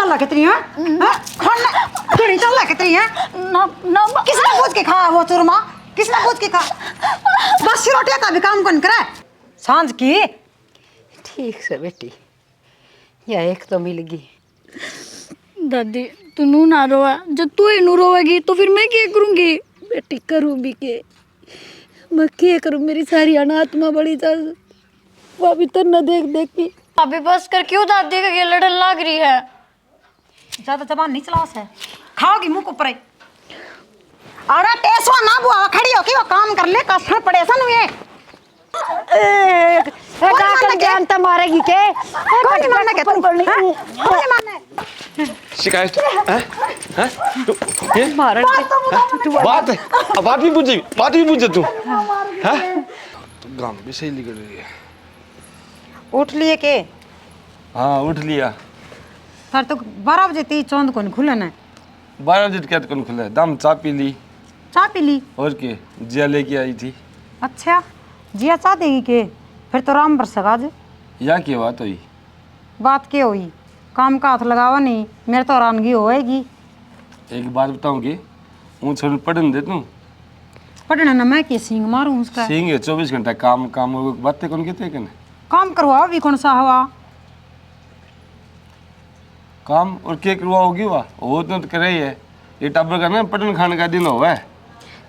चल कितनी है खाना तुड़ी चल कितनी है ना ना किसने पूछ के खाया वो चूरमा किसने पूछ के खा बस रोटियां का भी काम कौन करे सांझ की ठीक से बेटी यह एक तो मिल गई। दादी तू नू ना रोवा, जब तू ही नू रोवेगी तो फिर मैं क्या करूँगी? बेटी करूँ भी के मैं क्या करूँ? मेरी सारी अनात्मा बड़ी सास वो भी तो न देख देख के अभी बस कर क्यों दादी का लड़न लग रही है? ज्यादा जबान नहीं चला से खाओगी मुंह को ऊपर अरे टेसवा ना बुआ खड़ी हो कि वो काम कर ले कसर पड़े सन ये जाकर जान तो मारेगी के कौन नहीं मारने के तुम कौन नहीं मारने शिकायत हैं तू ये मारन बात भी पूछे तू हैं तो गांव भी सही निकल रही है। उठ लिए के हाँ उठ लिया सर तो 12 बजे ती चौंद कौन खुलन है 12 बजे क्या कौन खुला है दाम चाय पी ली चाय पी ली और के जिया लेके आई थी। अच्छा जिया चाह देगी के फिर तो राम बरसेगा आज या की बात हुई बात क्या हुई काम का हाथ लगावा नहीं मेरे तो हैरानगी होएगी। एक बात बताऊंगी हूँ छोड़ पढ़ने दे तू पढ़ना ना मैं के सिंग मारूं उसका सिंह 24 घंटा काम काम बातें कौन कहते हैं काम करवाओ भी कौन सा हवा काम और क्या करवा होगी वह वो तो करे ही है ये टब्बर का ना पटन खाने का दिन हुआ है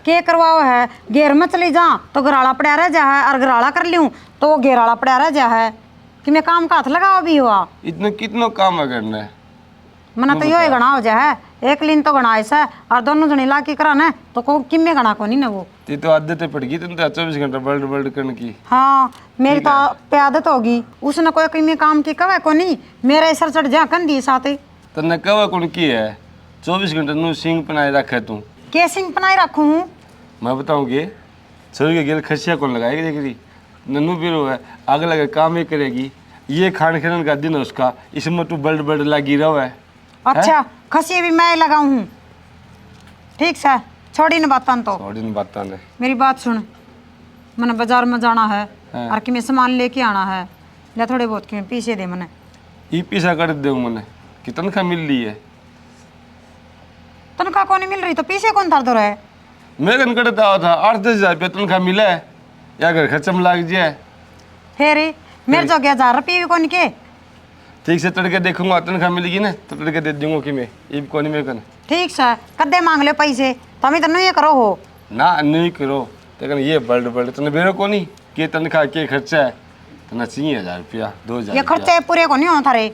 के करवाओ है घेर में चली जा तो घराड़ा पड़ा रह जा है और घराड़ा कर लूँ तो वो घेराड़ा पड़ा रह जा है कि मैं काम का हाथ लगाओ भी हुआ इतना कितना काम है करना है मना तो यो ही गणा हो जाए एक लीन तो गणा ऐसा और दोनों जने ला के कराना तो को किम्मे गणा को नहीं ना वो ते तो आदतें पड़ गई तुम तो 24 घंटा बल्ड बल्ड करने की। हाँ मेरी तो पे आदत होगी उसने कोई किम्मे काम की कवे को नहीं मेरा सर चढ़ जा कन दी साथ तो न कवा कौन की है 24 घंटे नु सिंह बनाए रखे तू के सिंह बनाए रखूँ मैं बताऊंगी छोरी के गेल खसिया कौन लगाएगी देख रही नन्नू बीरो है आगे लगे काम ही करेगी ये खान खेलन का दिन है उसका इसमें तू बल्ड बल्ड लगी रहो है। अच्छा खसी भी मैं लगाऊं हूँ ठीक से छोड़ी न बातन तो थोड़ी न बात ने मेरी बात सुन मैंने बाजार में जाना है और कि मैं सामान लेके आना है या थोड़े बहुत कि पीछे दे मैंने ई पीछा कर दे मैंने कि तनख्वाह मिल रही है तनख्वाह को नहीं मिल रही तो पीछे कौन धर दो रहे मेरे कन करता हुआ था 8-10 हज़ार तनख्वाह मिला है या घर खर्चा में लग जाए फिर मेरे जो 1000 रुपये भी कौन के ठीक से तड़के देखूंगा तनख्वाह मिलेगी ना तो तड़के दे दूंगा कि मैं ये कौन मेरे कन ठीक से कद्दे मांग ले पैसे तुम तो नहीं करो हो ना नहीं करो लेकिन ये बल्ड बल्ड तने बेरो को नहीं के तनख्वाह के खर्चा है तना चाहिए 1000 रुपया 2000 ये खर्चे पूरे को नहीं होता रे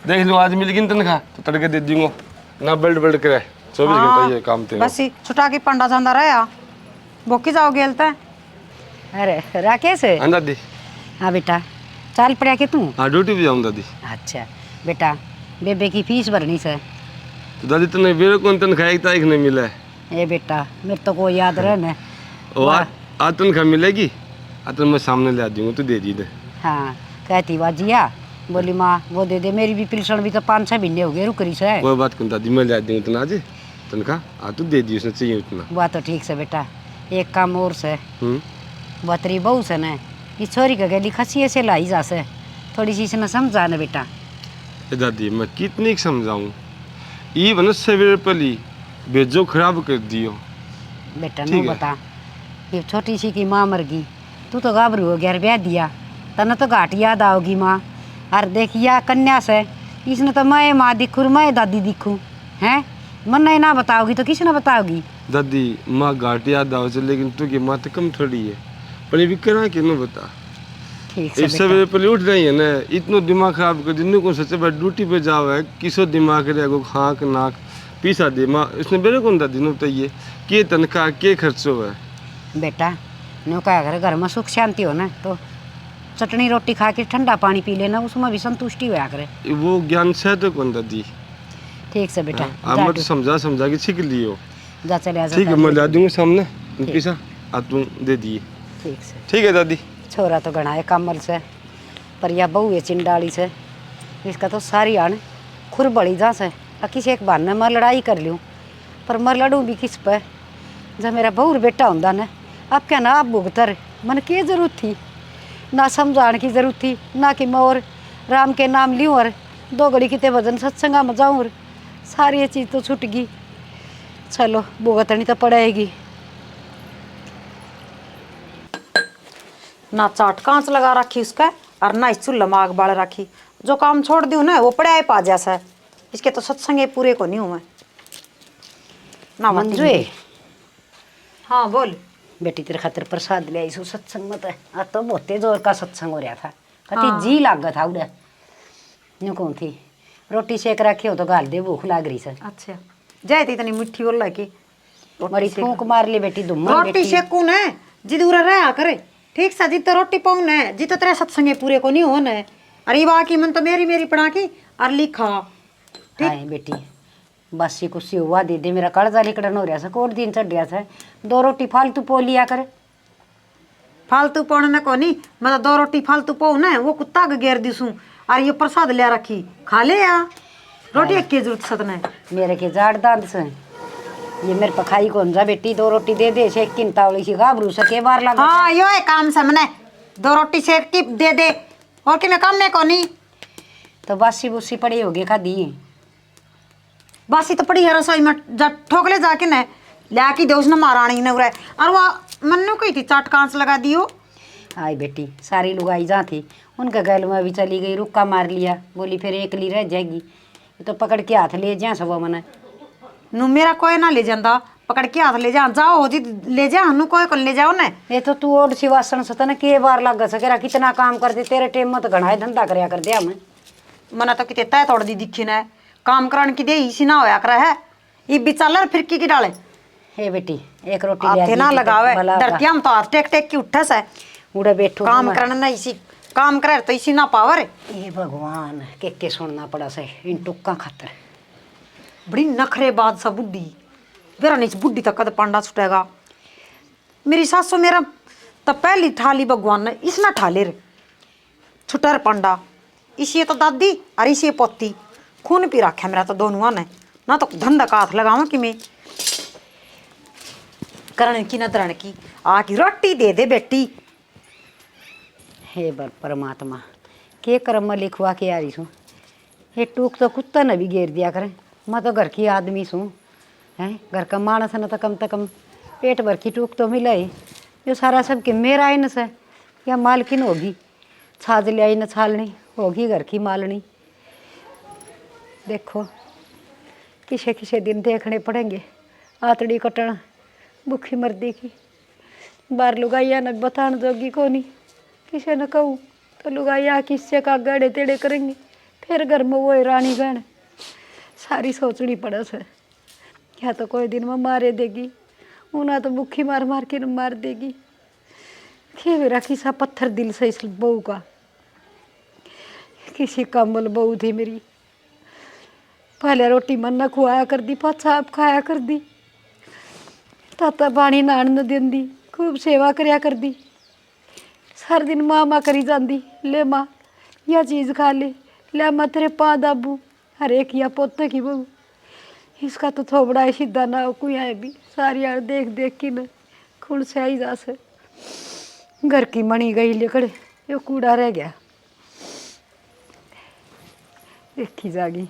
देख लो आज मिलेगी ना तनख्वाह तो तड़के दे दूंगा ना बल्ड बल्ड करे 24 घंटा ये काम थे बस छुटा की पंडा जांदा रहा बोकी जाओ गेलते अरे राकेश हाँ दादी हाँ बेटा चाल पड़ा के तू हाँ ड्यूटी भी जाऊँ दादी। अच्छा बेटा बेबे की फीस भरनी से तो दादी तने बेरो कौन तनख्वाह एक तारीख नहीं मिला है ए बेटा मेरे तो को याद रहना और आज तनख्वाह मिलेगी आज तो मैं सामने ले आ दूंगा तो दे दी दे। हाँ कहती वाजिया बोली माँ वो दे दे मेरी भी पिलसन भी तो 5-6 महीने हो गए रुक रही से कोई बात कौन दादी मैं ले आ दूंगा इतना आज तनख्वाह तो दे दी उसने चाहिए उतना वह तो ठीक से बेटा एक काम और से बतरी बहू से न इस छोरी का गली खसी से लाई जा से थोड़ी सी इसने समझा न बेटा दादी मैं कितनी समझाऊं ये बना सवेरे पली बेजो खराब कर दियो बेटा नो बता ये छोटी सी की माँ मर गई तू तो घाबरू हो गया ब्याह दिया तने तो घाट याद आओगी माँ और देखिया कन्या से इसने तो मैं माँ दिखूँ मैं दादी दिखूँ हैं मन नहीं ना बताओगी तो किसी ने बताओगी दादी माँ घाट याद आओ लेकिन तू की माँ तो कम थोड़ी है पर ये भी करा के न बता ठीक से सवेरे पहले उठ रही है ना इतना दिमाग खराब कर दिन को सच्चे बात ड्यूटी पे जाओ है किसो दिमाग रहेगा खाक नाक पीसा दे माँ इसने मेरे कौन दादी ने बताइए के तनख्वाह के खर्चो है बेटा नो क्या करे घर में सुख शांति हो ना तो चटनी रोटी खा के ठंडा पानी पी लेना उसमें भी संतुष्टि होया करे वो ज्ञान से तो कौन दादी ठीक से बेटा अब मैं तो समझा के सीख लियो जा चले ठीक है मैं ला दूंगा सामने पीसा अब तुम दे दिए ठीक से ठीक है दादी छोरा तो घना है कमल से पर यह बहू है चिंडाली से इसका तो सारी आन खुर बड़ी जा से किसी एक बहाने मैं लड़ाई कर लूँ पर मैं लड़ूँ भी किस पर जब मेरा बहू बेटा होंदा ना अब क्या ना आप भुगतर मन की जरूरत थी ना समझाने की जरूरत थी ना कि मैं और राम के नाम लूँ और दो घड़ी कितने भजन सत्संगा में जाऊँ, सारी ये चीज़ तो छूट गई। चलो भुगतनी तो पड़ेगी। ना चाट कांच लगा रखी उसका और ना इस चूल्हा में आग बाल रखी। जो काम छोड़ दी ना वो पड़ा है पा जैसा। इसके तो सत्संग पूरे को नहीं हुए ना। मंजू, हाँ बोल बेटी तेरे खातिर प्रसाद ले आई सु सत्संग में। तो तो बहुते जोर का सत्संग हो रहा था। कति जी लाग था उड़ा न्यू कौन थी। रोटी सेक रखी हो तो गाल दे, भूख लाग रही से। अच्छा जाए थी इतनी मिठी बोल की मरी फूंक मार ली बेटी दुम रोटी सेकू न जिद उरा रहा करे ठीक सा। जिद तो रोटी पाऊ न जिद तो तेरे सत्संगे पूरे को नहीं हो न। अरे बाकी मन तो मेरी पड़ा की और लिखा हाय बेटी बासी कुसी हुआ दे दे। मेरा कर्जा लिकड़न हो रहा था, कोट दिन चढ़ रहा था। 2 रोटी फालतू पो लिया कर। फालतू पौने न को नहीं मैं तो 2 रोटी फालतू पाऊ न वो कुत्ता के घेर दिसू और ये प्रसाद ले रखी खा ले या रोटी एक की जरूरत सत न मेरे के जाड़ दांत से ये मेरे पखाई कौन जा बेटी। 2 रोटी दे दे से किंतावली सी गाभरू सके बार लगा। हाँ यो है काम से मने 2 रोटी सेक की दे दे और कि मैं काम में को नहीं। तो बासी बुसी पड़ी होगी खा दी। बासी तो पड़ी है रसोई में जा ठोकले जाके न लाकी दे उसने महारानी ने उरे और वो मन्नू कही थी चाट कांच लगा दियो। हाय बेटी सारी लुगाई जा थी उनके गैल में भी चली गई। रुक्का मार लिया, बोली फिर एकली रह जाएगी। ये तो पकड़ के हाथ ले जा सब मने नु मेरा कोई ना ले जाता पकड़ के हाथ ले जा जाओ हो जी ले जा हनु कोई को ले जाओ न। ये तो तू ओड सिवासन से तने के बार लग सके कितना काम करते तेरे टेम में तो घना धंधा करया कर दिया मैं। मना तो किते तय तोड़ दी दिखी न काम कराने की दे इसी ना होया करे है ये बिचालर फिरकी की डाले। हे बेटी एक रोटी ले हाथे ना लगावे धरतिया में तो हाथ टेक टेक की उठे से उड़े बैठो काम करना ना इसी काम करे तो इसी ना पावर। ये भगवान के सुनना पड़ा से इन टुक्का खातर। बड़ी नखरेबाज सा बुड्ढी मेरा नहीं बुड्ढी तक कद पांडा छुटेगा। मेरी सासू मेरा तो पहली ठाली भगवान ने इसना ठाले रे छुटर पांडा। इसी तो दादी और इसी पोती खून पी रखा मेरा तो दोनों ने ना तो धंधा का हाथ लगावा कि मैं करण की न दरण की आकी रोटी दे दे बेटी। हे परमात्मा के कर्म में लिखवा के आ रही छूँ। ये टूक तो कुत्ता ने भी घेर दिया करे। मैं तो घर की आदमी छूँ हैं घर का मानस न तो कम पेट भर की टूक तो मिला ही। जो सारा सब कि मेरा इन से या मालकिन होगी छाज ले आई न छालनी होगी घर की मालनी। देखो किसे किसे दिन देखने पड़ेंगे आतड़ी कटन भूखी मर्दी की। बार लुगाइया न बतान जोगी को नहीं किसे न कहूँ तो लुगाइया किससे का गड़े तेड़े करेंगे। फिर घर में वो रानी गण सारी सोचनी पड़े से या तो कोई दिन में मारे देगी उन्हें तो भूखी मार मार के मार देगी। खे मेरा किसा पत्थर दिल से इस बहू का किसी कमल बहू थी मेरी। पहले रोटी मन न खुआया कर दी पाछा आप खाया कर दी ताता पानी नान न देंदी खूब सेवा करया कर दी। हर दिन माँ माँ करी जाती ले माँ यह चीज़ खा ले माँ तेरे पा दाबू हर एक या पोते की बहू। इसका तो थोबड़ा सीधा ना हो कोई आए भी सारी यार देख देख की न खून से आई जा से। घर की मणी गई लेकर यो कूड़ा रह गया। देखी जागी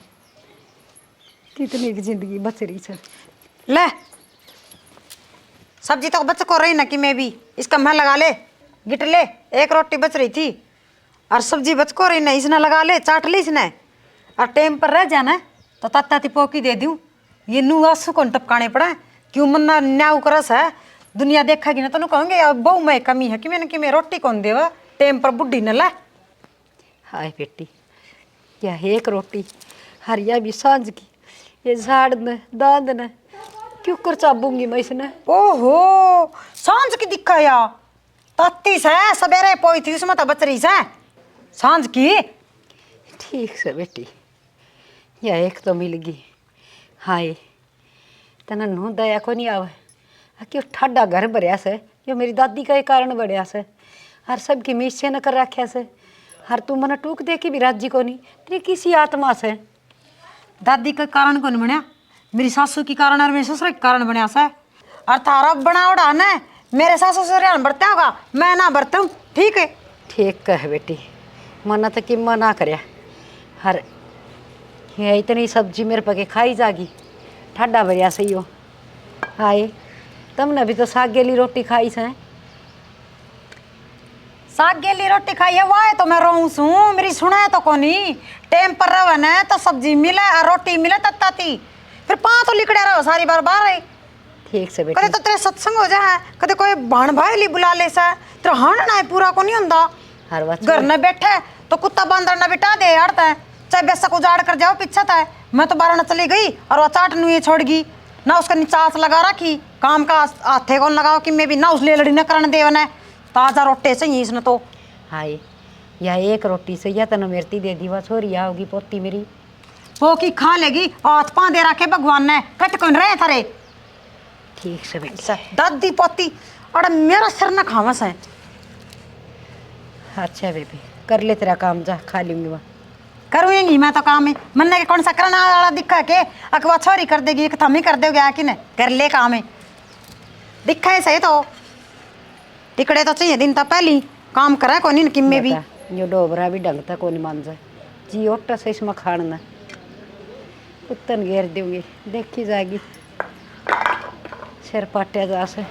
कितनी की जिंदगी बच रही है। ले सब्जी तो बच को रही ना कि मैं भी इसका मैं लगा ले गिट ले। एक रोटी बच रही थी और सब्जी बच को रही ना इसने लगा ले चाट ली इसने और टाइम पर रह जाना तो तत्ता पोकी दे दूँ। ये नू आंसू कौन टपकाने पड़ा क्यों मन्ना न्याऊ करस है दुनिया देखेगी ना तो कहोगे अब बहु में कमी है कि मैं रोटी कौन देवा टाइम पर बुढ़ी न ला। हाय बेटी या एक रोटी हरिया भी सांझ की ये झाड़ न दांद न क्यों कर चाबूंगी मैं इसने। ओहो सांझ की दिखा या तत्ती से सवेरे पोई थी उसमें तो बच रही से सांझ की। ठीक से बेटी या एक तो मिल गई। हाय तना नू दया को नहीं आवे क्यों ठाडा घर भरिया से जो मेरी दादी का कारण बढ़िया से हर सब की मीस से न कर रखा से हर तू मना टूक दे के भी राजी को नहीं तेरी किसी आत्मा से। दादी का कारण कौन बनया मेरी सासू की कारण और मेरे ससुर के कारण बनया से और तारा बना उड़ा न मेरे सासू ससुर बरता होगा मैं ना बरता हूँ। ठीक है ठीक कह बेटी मना तो कि मना करया हर ये इतनी सब्जी मेरे पके खाई जागी ठाडा भरिया सही हो। हाय तुमने भी तो साग गेली रोटी खाई से। साग गेली रोटी खाई है वाह तो मैं रहूं सू मेरी सुना तो कोनी टाइम पर रहे न तो सब्जी मिले और रोटी मिले तत्ता थी फिर पाँ तो लिकड़े रहो सारी बार बार है। ठीक से कदे बेटी तो तेरे सत्संग हो जाए कदे कोई भाण भाई ली बुला ले सा तेरा हाण ना है पूरा को नहीं हुंदा। हर बात घर न बैठे तो कुत्ता बंदर न बिठा दे अड़ता है चाहे बेसा को उजाड़ कर जाओ पीछे था मैं तो बारह न चली गई और वो चाट नुए छोड़ गई ना उसका निचास लगा रखी काम का हाथे कौन लगाओ कि मैं भी ना उस ले लड़ी न करने देवन है ताजा रोटे चाहिए इसने तो। हाय यह एक रोटी से या तन मेरती दे दी वह छोरी आओगी पोती मेरी वो की खा लेगी हाथ पाँ दे रखे भगवान ने कट कौन रहे थारे ठीक से बेटी। दादी पोती और मेरा सिर न खावस है। अच्छा बेबी कर ले तेरा काम जा खा लूंगी वह करूँगी मैं तो काम है मन्ने के कौन सा करना वाला दिखा के अकवा छोरी कर देगी एक थमी कर दोगे आके ने कर ले काम है दिखा है सही तो टिकड़े तो चाहिए दिन तो पहली काम करे को नहीं किम में भी जो डोबरा भी ढंग तक नहीं मान जाए जी ओटा से इसमें खाना कुत्तन घेर दूंगी देखी जाएगी सिर पाटे जा से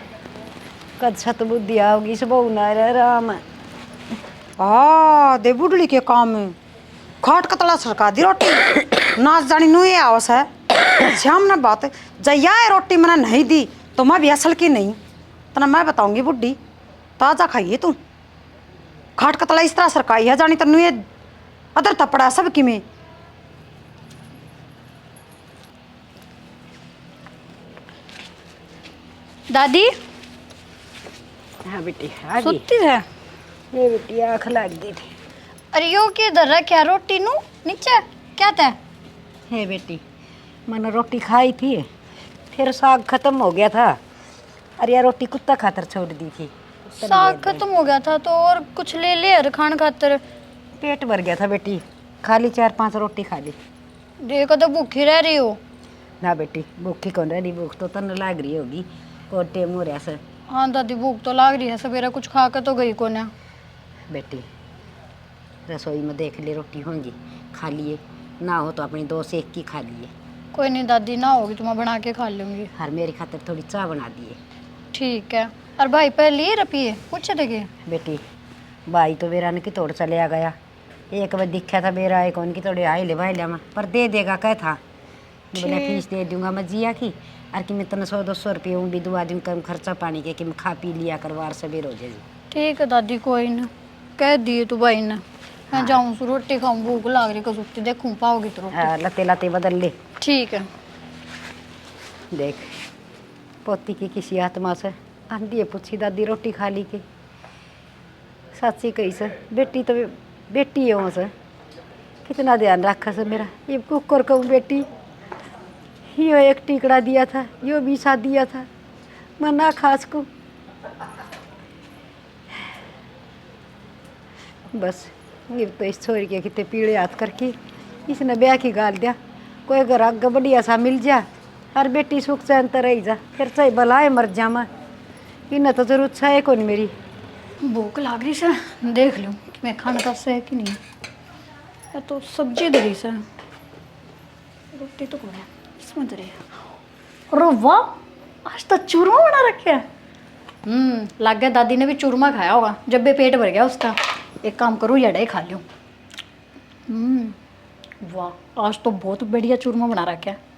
कद छत बुद्धि आओगी सब ना रे राम दे बुढ़ली के काम है खाट कतला सरका दी रोटी नाच जानी नुए आवस है श्याम ना बात जया रोटी मैंने नहीं दी तो मैं भी असल की नहीं तना मैं बताऊंगी बुढ़ी ताजा खाइए तू खाट कतला इस तरह सरकाई है जानी तनु ये अदर थपड़ा सब की में। दादी हाँ बेटी आ गई सुती है। ये बेटी आँख लग गई थी। अरे यो के इधर रखा रोटी नु नीचे क्या था? हे बेटी मैंने रोटी खाई थी फिर साग खत्म हो गया था अरे यार रोटी कुत्ता खातर छोड़ दी थी साग खत्म हो गया था तो और कुछ ले ले यार खान खातर। पेट भर गया था बेटी खाली 4-5 रोटी खा ली। देखो तो भूखी रह रही हो। ना बेटी भूखी कौन रही भूख तो तन लाग रही होगी और टेम हो रहा सर। हाँ दादी भूख तो लग रही है सवेरा कुछ खा कर तो गई कोने। बेटी रसोई में देख ले रोटी होंगी खा लिए ना हो तो अपनी 2 से 1 की खा लिए। कोई नहीं दादी ना होगी तो मैं बना के खा लूँगी। हर मेरी खातिर थोड़ी चाय बना दिए। ठीक है। और भाई पहले ही रपिए पूछे थे कि बेटी भाई तो बेरा ने की तोड़ चले आ गया एक बार दिखा था बेरा एक उनकी तोड़े आए ले भाई लिया पर दे देगा क्या था बोले फीस दे दूंगा मैं जिया की और कि मैं तने 100-200 रुपये हूँ भी दुआ दिन कम खर्चा पानी के कि मैं खा पी लिया करवार सवेर हो जाए। ठीक है दादी कोई ना कह दिए तू भाई ने मैं जाऊँ सो रोटी खाऊँ भूख लग रही कसुती देखूँ पाओगी तो रोटी। लते लते बदल ले। ठीक है। देख पोती की किसी आत्मा से आंधी है पूछी दादी रोटी खा ली के साची कही से बेटी तो बेटी है वहाँ से कितना ध्यान रखा से मेरा ये कुकर कहूँ बेटी यो एक टिकड़ा दिया था यो भी साथ दिया था मैं ना खास को बस ये तो इस छोरी के कितने पीड़े हाथ करके इसने ब्याह की गाल दिया कोई अगर आग बढ़िया सा मिल जा हर बेटी सुख चैन तो रही जा फिर चाहे भलाए मर जा मैं इन्हें तो जरूरत है कौन मेरी भूख लग रही से देख लूँ कि मैं खाना का से है कि नहीं। या तो सब्जी दरी से रोटी तो कौन है इसमें दरी है। अरे वाह आज तो चूरमा बना रखे है। लग गया दादी ने भी चूरमा खाया होगा जब भी पेट भर गया उसका। एक काम करूँ यड़ा ही खा लूँ। वाह आज तो बहुत बढ़िया चूरमा बना रखा है।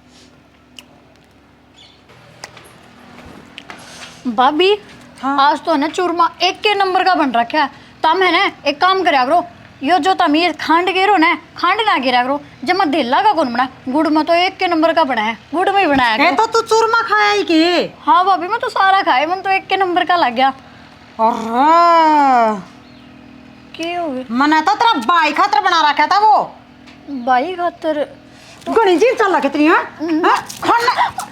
भाभी हाँ। आज तो है ना चूरमा 1 के नंबर का बन रखा है। तम है ना एक काम करा करो यो जो तम ये खांड गिरो ना खांड ना गिरा करो जब मैं धेला का कौन बना गुड़ में तो 1 के नंबर का बना है गुड़ में ही बनाया है तो तू चूरमा खाया ही के। हाँ भाभी मैं तो सारा खाया मन तो 1 के नंबर का लग गया। क्या हो गया? मना तो तेरा भाई खातर बना रखा था वो भाई खातर घणी जी चल कितनी है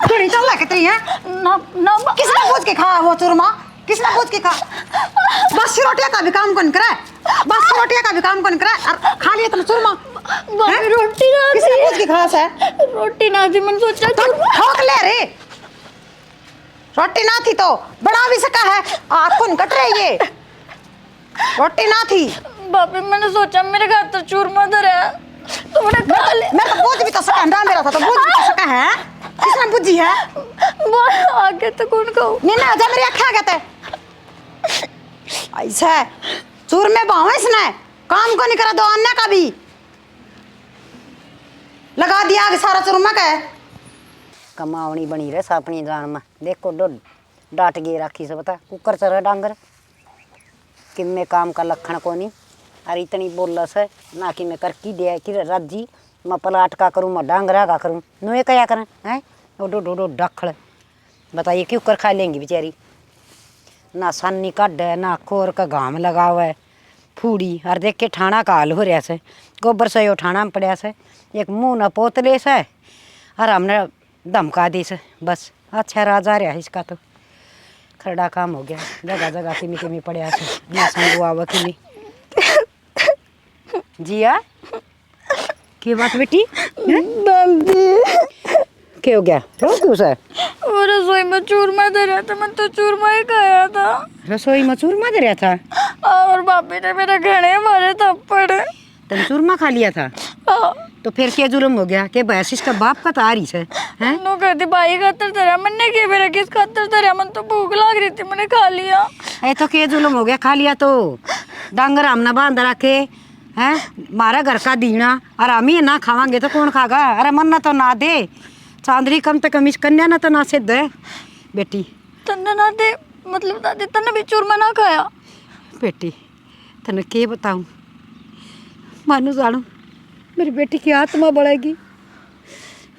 घणी चल कितनी है ना ना किसने पूछ के खा वो चूरमा किसने पूछ के खा बस रोटियां का भी काम कौन करे बस रोटियां का भी काम कौन करे और खा लिया तुम चूरमा रोटी ना किसने पूछ के खा से रोटी ना थी मैंने सोचा ठोक ले रे रोटी ना थी तो बड़ा भी सका है आँख कौन कट रही है रोटी ना थी भाभी मैंने सोचा मेरे घर तो चूरमा धर है तुमने खा ले। मैं तो पूछ भी तो सका, अंडा मेरा था तो पूछ भी तो सका है। किसने बुझी है? बोल आगे तो कौन कहूँ। नहीं ना जा मेरी अखा कहते ऐसा चूर में बाव इसने काम को नहीं करा दो अन्य का भी लगा दिया आगे सारा चूरमा का है। कमावनी बनी रहे अपनी जान में। देखो डांट गए राखी से बता कुकर चर डांगर कि मैं काम का लक्षण को नहीं। अरे इतनी बोल से ना कि मैं कर की दे कि राजी मैं पलाट का करूँ मैं डांगरा का करूँ नुए क्या करें हैं। डो डो डो डखड़ बताइए क्यों कर खा लेंगी बेचारी। ना सन्नी कड है ना खोर का घाम लगा हुआ है फूड़ी। और देख के ठाणा का हाल हो रहा से गोबर से यो ठाणा में पड़ा से एक मुँह न पोतले से और हमने धमका दी से बस। अच्छा राजा रहा इसका तो खरड़ा काम हो गया। जगह जगह किमी किमी पड़ा से ना संगू आवा किमी। जिया क्या बात बेटी क्या हो गया रो क्यों सर? वो रसोई में चूरमा दे रहा था, मैं तो चूरमा ही खाया था। रसोई में चूरमा दे रहा था और भाभी ने मेरे घने मारे थप्पड़। तुम चूरमा खा लिया था तो फिर क्या जुल्म हो गया कि बहस इसका बाप का तारी से हैं? नो कहती भाई खातर तेरा मैंने क्या मेरा किस खातर तेरा मन तो भूख लग रही थी मैंने खा लिया। ऐ तो क्या जुल्म हो गया खा लिया तो डांगर हमने बांध रखे हैं मारा घर का दीना और हम ही ना खावांगे तो कौन खागा। अरे मन ना तो ना दे चांदरी कम तो कम इस कन्या ना तो ना सिद्ध है बेटी। तन्ने ना दे मतलब दादी तन्ने भी चूरमा ना खाया। बेटी तने के बताऊं मानो जानू मेरी बेटी की आत्मा बढ़ेगी।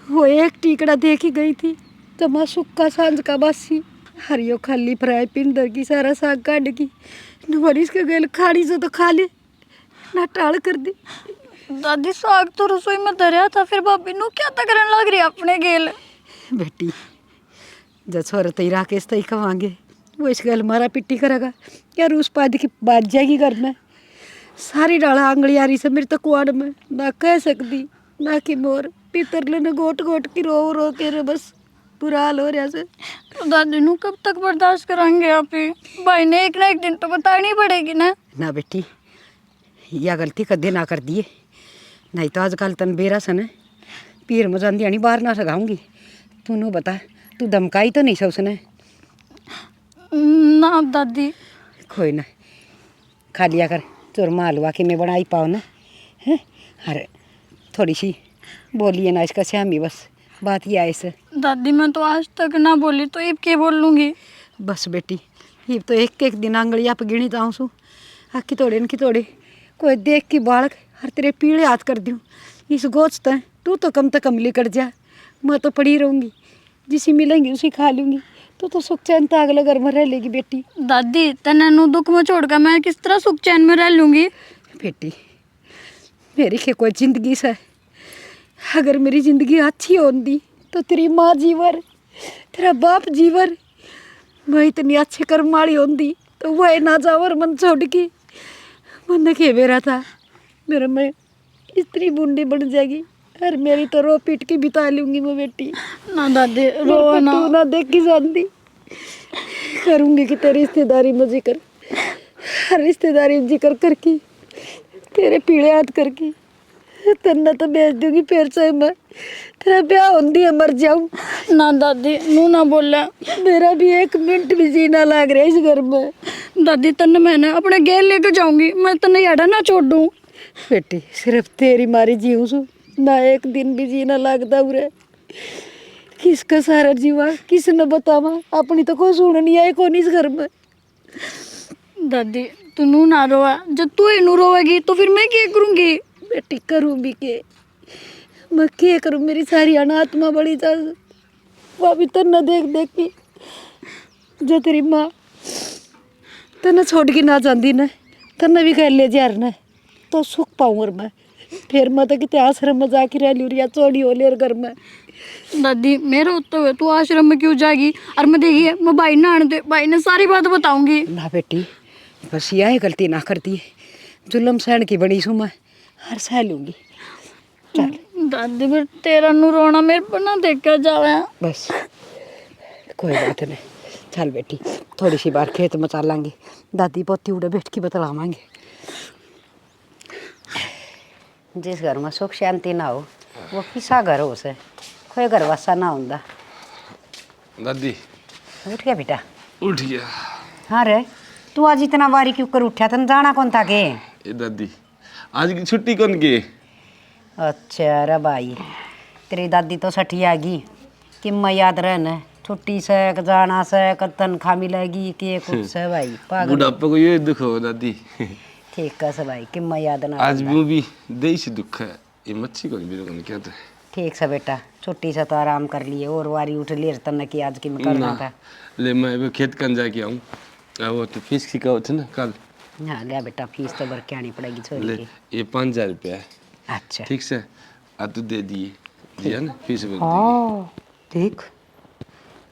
वो एक टीकड़ा देखी गई थी जमा सुक्का सांझ का बासी हरियो खाली फ्राई पिंदर की सारा साग काट की नवरिश के गेल खाड़ी से तो खा ले ना टाल कर दी। दादी साग तो रसोई में धरिया था फिर भाभी नु क्या तकरन लग रही अपने गेल। बेटी जब छोर तई राकेश तई खवांगे वो इस गल मारा पिट्टी करेगा यार उस पाद की बात जाएगी घर में सारी डाला आंगली आ रही से मेरी तो कुआड़ में ना कह सकती ना कि मोर पितर लेने गोट गोट की रो रो के रे बस बुरा हाल हो रहा से। तो दादी नु कब तक बर्दाश्त करेंगे आप ही भाई ने एक ना एक दिन तो बतानी पड़ेगी ना। ना बेटी या गलती कदे ना कर दिए नहीं तो आजकल तन बेरा सन पीर में जाती आनी बाहर ना सगाऊंगी। तू नो बता तू धमकाई तो नहीं उसने? ना दादी कोई ना खा लिया कर चूरमा हलवा कि मैं बनाई पाओ ना हैं। अरे थोड़ी सी बोलिए ना इसका श्यामी बस बात ये आए से। दादी मैं तो आज तक ना बोली तो अब क्या बोल लूँगी। बस बेटी ये तो एक एक दिन आंगली आप गिनी जाऊँ सू आखी तोड़े इनकी तोड़े कोई देख की बालक हर तेरे पीड़े हाथ कर दूँ इस गोश्त है तू तो कम लिकट जा मैं तो पड़ी रहूँगी जिसी मिलेंगी उसी खा लूँगी। तो सुख चैन तो अगले घर में रह लेगी बेटी। दादी तने नु दुख में छोड़कर मैं किस तरह सुख चैन में रह लूँगी। बेटी मेरी के कोई जिंदगी से अगर मेरी जिंदगी अच्छी होती तो तेरी माँ जीवर तेरा बाप जीवर मैं इतनी अच्छे कर्म वाली होती तो वह ना जावर मन छोड़ की मन के बेरा था मेरा मैं इतनी बूंदी बन जाएगी और मेरी तो रो पीट की बिता लूँगी मैं बेटी। ना दादी रो ना तू ना देख की जानती करूँगी कि तेरी रिश्तेदारी में जिक्र हर रिश्तेदारी में जिक्र करके तेरे पीड़े हाथ करके तन्ना तो बेच दूंगी फिर से मैं तेरा ब्याह होंदी है मर जाऊँ। ना दादी नू ना बोला मेरा भी एक मिनट भी जीना लग रहा है इस घर में। दादी तन्ने मैंने अपने गेल लेकर जाऊंगी मैं तन्ने याडा ना छोड़ दूँ। बेटी सिर्फ तेरी मारी जीऊँ सू ना एक दिन भी जीना लगता उरे किसका सारा जीवा किसने बतावा अपनी तो कोई सुन नहीं आए कौन इस घर में। दादी तू नू ना रोवा जब तू ही नू रोवेगी तो फिर मैं क्या करूँगी। बेटी करूँ भी के मैं क्या करूँ मेरी सारी अनात्मा बड़ी जा वो भी तन्ना देख देख के जो तेरी माँ तन्ना छोड़ के ना जाती ना तन्ना भी कह ले जा रहा तो सुख पाऊँ और मैं फिर मैं तो कितने आश्रम में जाके रह लूँ या चोड़ी हो ले घर में। दादी मेरे होते हुए तू आश्रम में क्यों जाएगी और मैं देखिए मैं भाई ना आने दे भाई ने सारी बात बताऊंगी। ना बेटी बस यह गलती ना करती है जुल्म सहन की बड़ी सू मैं हर सह लूँगी। दादी फिर तेरा नू रोना मेरे पर ना देखा जावे। बस कोई बात नहीं चल बेटी थोड़ी सी बार खेत में चलांगे दादी पोती उड़े बैठ के बतलावांगे। जिस घर में सुख शांति ना हो वो किसा घर हो से कोई घर वसा ना होता। दादी उठ गया बेटा? उठ गया। हाँ रे, तू आज इतना बारी क्यों कर उठा? तन जाना कौन था के? ए दादी आज की छुट्टी कौन की? अच्छा रे भाई, तेरी दादी तो सठी आ गई कि मैं याद रहना छुट्टी से जाना से तनख्वाह मिलेगी कि कुछ से भाई पागल। बुढ़ापा को ये दुख हो दादी। ठीक है से भाई कि मैं याद ना आज भी देश दुख है ये मच्छी को भी क्या तो ठीक से बेटा, छुट्टी से तो आराम कर लिए और वारी उठ लिए तन की आज की मैं करना था। ले मैं भी खेत कन जाके आऊँ वो तो फीस की कहो थे ना कल। हाँ लिया बेटा, फीस तो भर के आनी पड़ेगी छोरी ले की। ये 5,000 रुपया है। अच्छा ठीक से आ तू दे दिए दिया ना फीस भर दी। हाँ देख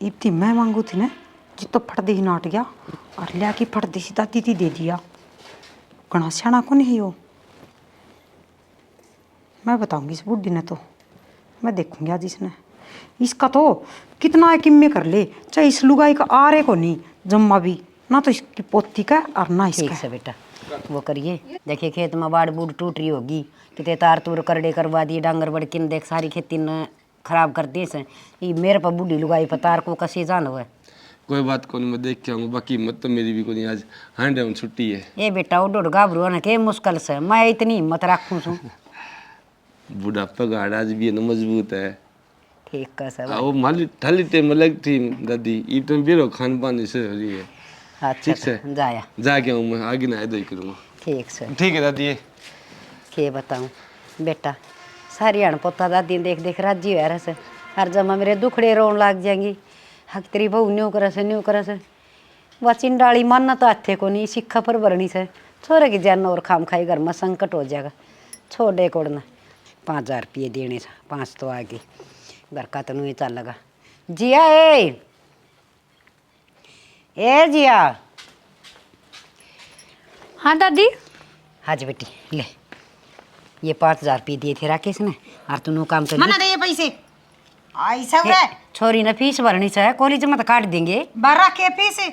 इतनी मैं मांगू थी ना जी तो फट दी नाट गया और लिया की फट दी सी दादी थी दे दिया। घना सियाना को नहीं हो। मैं बताऊंगी इस बुढ़ी ने तो, मैं देखूंगी आज इसने इसका तो कितना किम्मे कर ले, चाहे इस लुगाई का आरे को नहीं जम्मा भी ना तो इसकी पोती का और ना ठीक इसका। से बेटा वो करिए। देखिए खेत में बाढ़ बूढ़ टूट रही होगी, कितने तार तूर करड़े करवा दिए, डांगर बड़किन देख सारी खेती ने खराब कर दी से। ये मेरे पर बूढ़ी लुगाई पर तार को कसी जान हुआ। कोई बात कौन मैं देख के आऊँगा, बाकी मत तो मेरी भी कोई आज 100 छुट्टी है। ए बेटा वो डोड गाबरू ना के मुश्किल से मैं इतनी हिम्मत रखूँ छू। बुढ़ापा गाड़ आज भी है ना मजबूत है। ठीक है सब। वो माली थाली टेम अलग थी दादी, ये तो बेरो खान पान से हो रही है। अच्छा ठीक से जाया जाके आऊँ मैं, आगे ना इधर ही करूँगा। ठीक से। ठीक है दादी। के बताऊँ बेटा, सारी अणपोता दादी देख देख राजी हुआ रहा। हर जमा मेरे दुखड़े रोन लाग जाएंगी। हक तेरी बहू न्यू करे से वह चिंडाली मानना तो हाथे को नहीं, सिक्खा पर भरनी से छोरे की जान और खाम खाई घर में संकट हो जाएगा। छोड़े कोड़ना 5,000 रुपये देने से 5 तो आ गई घर का तो नहीं चल लगा। जिया ए जिया। हाँ दादी। हाज बेटी ले, ये 5,000 रुपये दिए थे राकेश ने और तू काम कर मना दे ये पैसे ऐसा रे छोरी ने फीस भरनी है, कॉलेज में तो काट देंगे। बारह के पैसे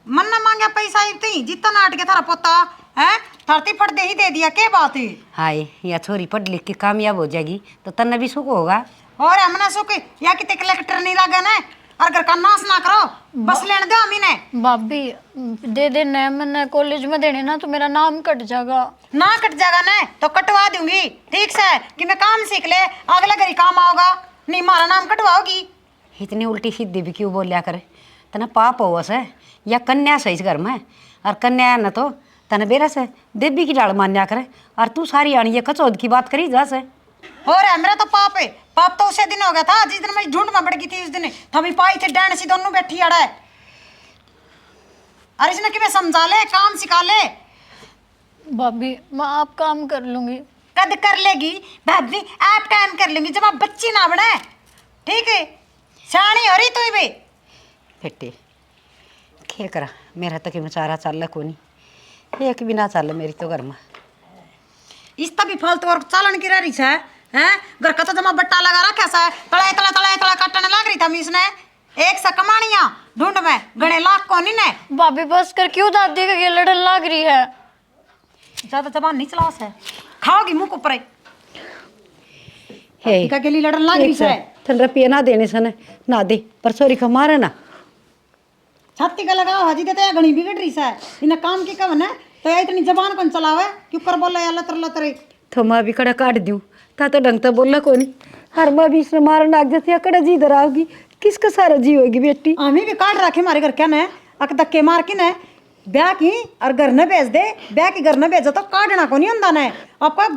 मन ना मांगा पैसा इतनी जितना नाट के थारा पोता है धरती फट दे ही दे दिया। के बात है? हाय या छोरी पढ़ लिख के कामयाब हो जाएगी तो तन्ने भी सुख होगा। और हमने सुख या कि ते कलेक्टर नहीं लगा ना और घर का नाश ना करो, बस लेने दो अमी ने। भाभी दे देना मैंने कॉलेज में देने ना तो मेरा नाम कट जाएगा। ना कट जाएगा ना तो कटवा दूंगी ठीक से कि मैं काम सीख ले अगला घरी काम आओगा, नहीं मारा नाम कटवाओगी। इतनी उल्टी सीधी भी क्यों बोलिया करे? तना पाप हो से या कन्या से इस घर में, और कन्या है न तो तने बेरा से देवी की डाल मान्या करे और तू सारी आनी ये कचौद की बात करी जा से। और है मेरा तो पाप है, पाप तो उसे दिन हो गया था जिस दिन मैं झुंड में बढ़ गई थी उस दिन थमी पाई थे डैन सी दोनों बैठी अड़ा है। अरे इसने कि मैं समझा ले काम सिखा ले। भाभी मैं आप काम कर लूंगी। कद कर लेगी भाभी, आप टाइम कर लेंगी जब आप बच्ची ना बने। ठीक है सियाणी हो रही तू भी बेटे खे करा मेरा तो कि बेचारा चल को नहीं, एक भी ना चल मेरी तो घर में। इस तभी फालतू और चालन की रही है हैं? घर का तो जमा बट्टा लगा रखा सा तला तला तला तला काटने लग रही था मी इसने एक सा कमानिया ढूंढ में गणे लाख को नहीं ने। भाभी बस कर क्यों दादी का लड़न लग रही है? ज्यादा जबान नहीं चला से खाओगी मुंह को ऊपर हे का के लिए लड़न लग रही है। थन रुपये ना देने सन ना दे पर सोरी का मारे ना छाती का लगाओ हजी देते घणी बिगड़ रही है इन्हें काम की कवन है तो इतनी जबान कौन चलावे क्यों कर बोला या लतर लतरे। तो मैं भी कड़ा काट दूँ ता तो ढंग तो बोला को नहीं, हर माँ भी इसने मारन लाग जाती है कड़ा जी इधर आओगी किसका सारा जी होगी बेटी। हमें भी काट रखे हमारे घर क्या न अक धक्के मार के न ब्याह की और घर न भेज दे, ब्याह की घर न भेजो तो काटना को नहीं होता न आपका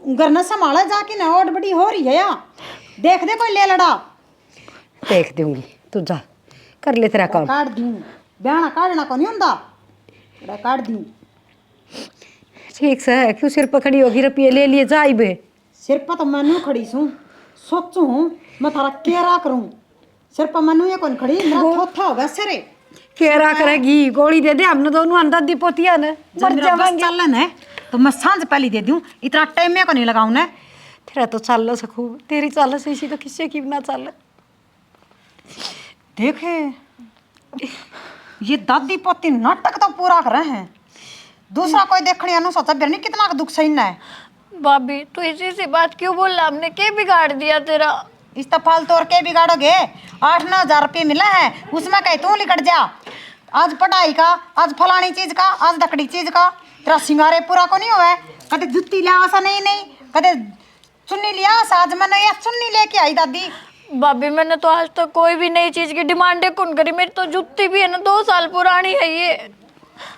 घर न संभाला जाके न और बड़ी हो रही है या देख दे कोई ले लड़ा देख दूंगी तू जा कर ले तेरा काम। काट दूं ब्याह काटना को नहीं होता काट दूं। ठीक से है क्यों सिर पकड़ी होगी रुपये ले लिए जाई बे। सिर पर तो मैनू खड़ी सूं सोचू हूँ मैं थारा केरा करूँ सिर पर मैनू ये कौन खड़ी मेरा थोथा होगा सिरे केरा करेगी गोली दे दे हमने दोनों अंदर दी पोतिया ने जब मेरा बस चलन है तो मैं सांझ पहली दे दूं इतना टाइम में को नहीं लगाऊं ना। तेरा तो चल सकूँ तेरी चाल से इसी तो किससे की ना चल। देखे ये दादी पोती नाटक तो पूरा कर रहे हैं दूसरा कोई देखने अनु सोचा बिरनी कितना दुख सहना है। भाभी तू इसी से बात क्यों बोल रहा? हमने क्या बिगाड़ दिया तेरा? इस तो फालतू और के बिगाड़ोगे? 8-9 हजार रुपये मिला है, उसमें कहीं तू निकट जा। आज पढ़ाई का, आज फलानी चीज का, आज दकड़ी चीज का, तेरा सिंगारे पूरा को नहीं हुआ है। कदे जुत्ती लिया सा नहीं नहीं, कदे चुन्नी लिया सा। आज मैंने ये चुन्नी लेके आई दादी। भाभी मैंने तो आज तक कोई भी नई चीज की डिमांड कौन करी। मेरी तो जुत्ती भी है ना 2 साल पुरानी है ये।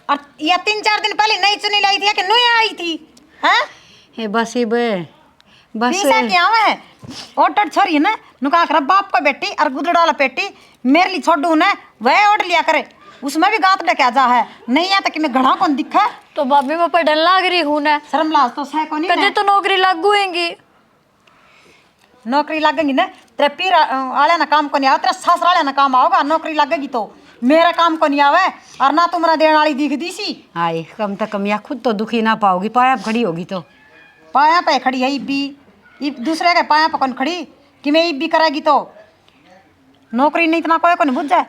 और ये 3-4 दिन पहले नई चुन्नी लाई थी कि नई आई थी? हैं? हे बस ही बे बस पैसा क्या है? ऑर्डर छोरी है ना, नुका कर बाप का बेटी और गुदड़ाला पेटी मेरे लिए छोड़ू ना, वह ऑर्डर लिया करे। उसमें भी गात डका जा है, नहीं आता कि मैं घड़ा कौन दिखा। तो भाभी मैं पढ़ने लाग रही हूँ ना, शर्म लाज तो है कोनी कदे तो नौकरी लगूंगी। नौकरी लगेगी ना, तेरे पीर आले ना काम को नहीं आवे, तेरा सास वाले ना काम आओगा। नौकरी लगेगी तो मेरा काम को नहीं आवे, और ना तुम्हारा देने वाली दिख दी सी। आई कम तो कम या खुद तो दुखी ना पाओगी, पाया खड़ी होगी तो। पाया पे खड़ी है इब्बी, दूसरे के पाया पे कौन खड़ी कि मैं इब्बी करेगी तो नौकरी नहीं इतना कोई को नहीं बुझ जाए।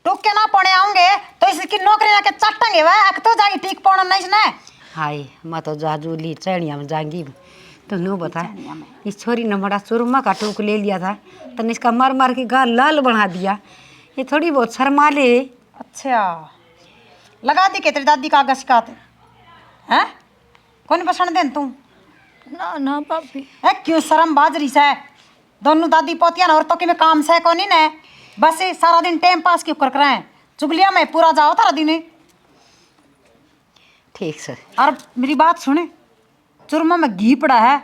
टूक के ना पौने आऊंगे तो इसकी नौकरी लाके चटेंगे वह तो जाएगी ठीक पौना नहीं इसने। हाय मैं तो जाजूली चढ़िया में जाएंगी। तो नू बता, इस छोरी ने बड़ा सुरमा का टूक ले लिया था, तने इसका मार मार के गाल लाल बना दिया। ये थोड़ी बहुत शर्मा ले। अच्छा लगा दी के तेरी दादी का आगस का हैं? कौन पसंद देन तू? ना ना भाभी है क्यों शर्म बाजरी से? दोनों दादी पोतिया ना औरतों के में काम से कौन ही ने, बस ये सारा दिन टाइम पास क्यों कर रहे हैं? चुगलिया में पूरा जाओ तारा दिन। ठीक से और मेरी बात सुने, चूरमा में घी पड़ा है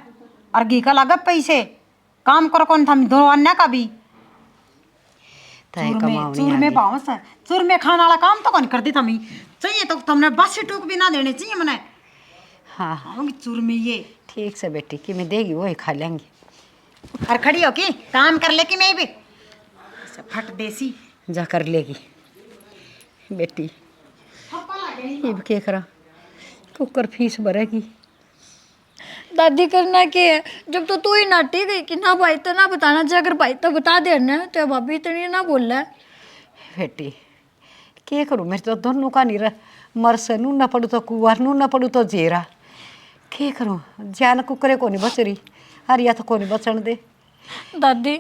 और घी का लगा पैसे, काम करो कौन था दो अन्य का भी। चूरमे बाउंस है, चूरमे खाने वाला काम तो कौन कर दी थमी चाहिए तो तुमने बस ही टूक भी ना देने चाहिए मने। हाँ हाँ चूरमे ये ठीक से बेटी कि मैं देगी वही खा लेंगी। और खड़ी हो की काम कर ले कि मैं भी फट देसी जा कर लेगी बेटी। ये क्या करा, कुकर फीस भरेगी। दादी करना क्या है? जब तो तू ही नाटी गई कि ना भाई तो ना बताना चाहिए, अगर भाई तो बता देना तो भाभी इतनी ना बोल रहा है। बेटी क्या करूँ, मेरे तो दोनों का नहीं रहा, मरस नू न पड़ू तो कुआर नू न पड़ू तो जेरा। क्या करूँ, जान कुकरे को नहीं बच रही, अर या तो को नहीं बचन दे। दादी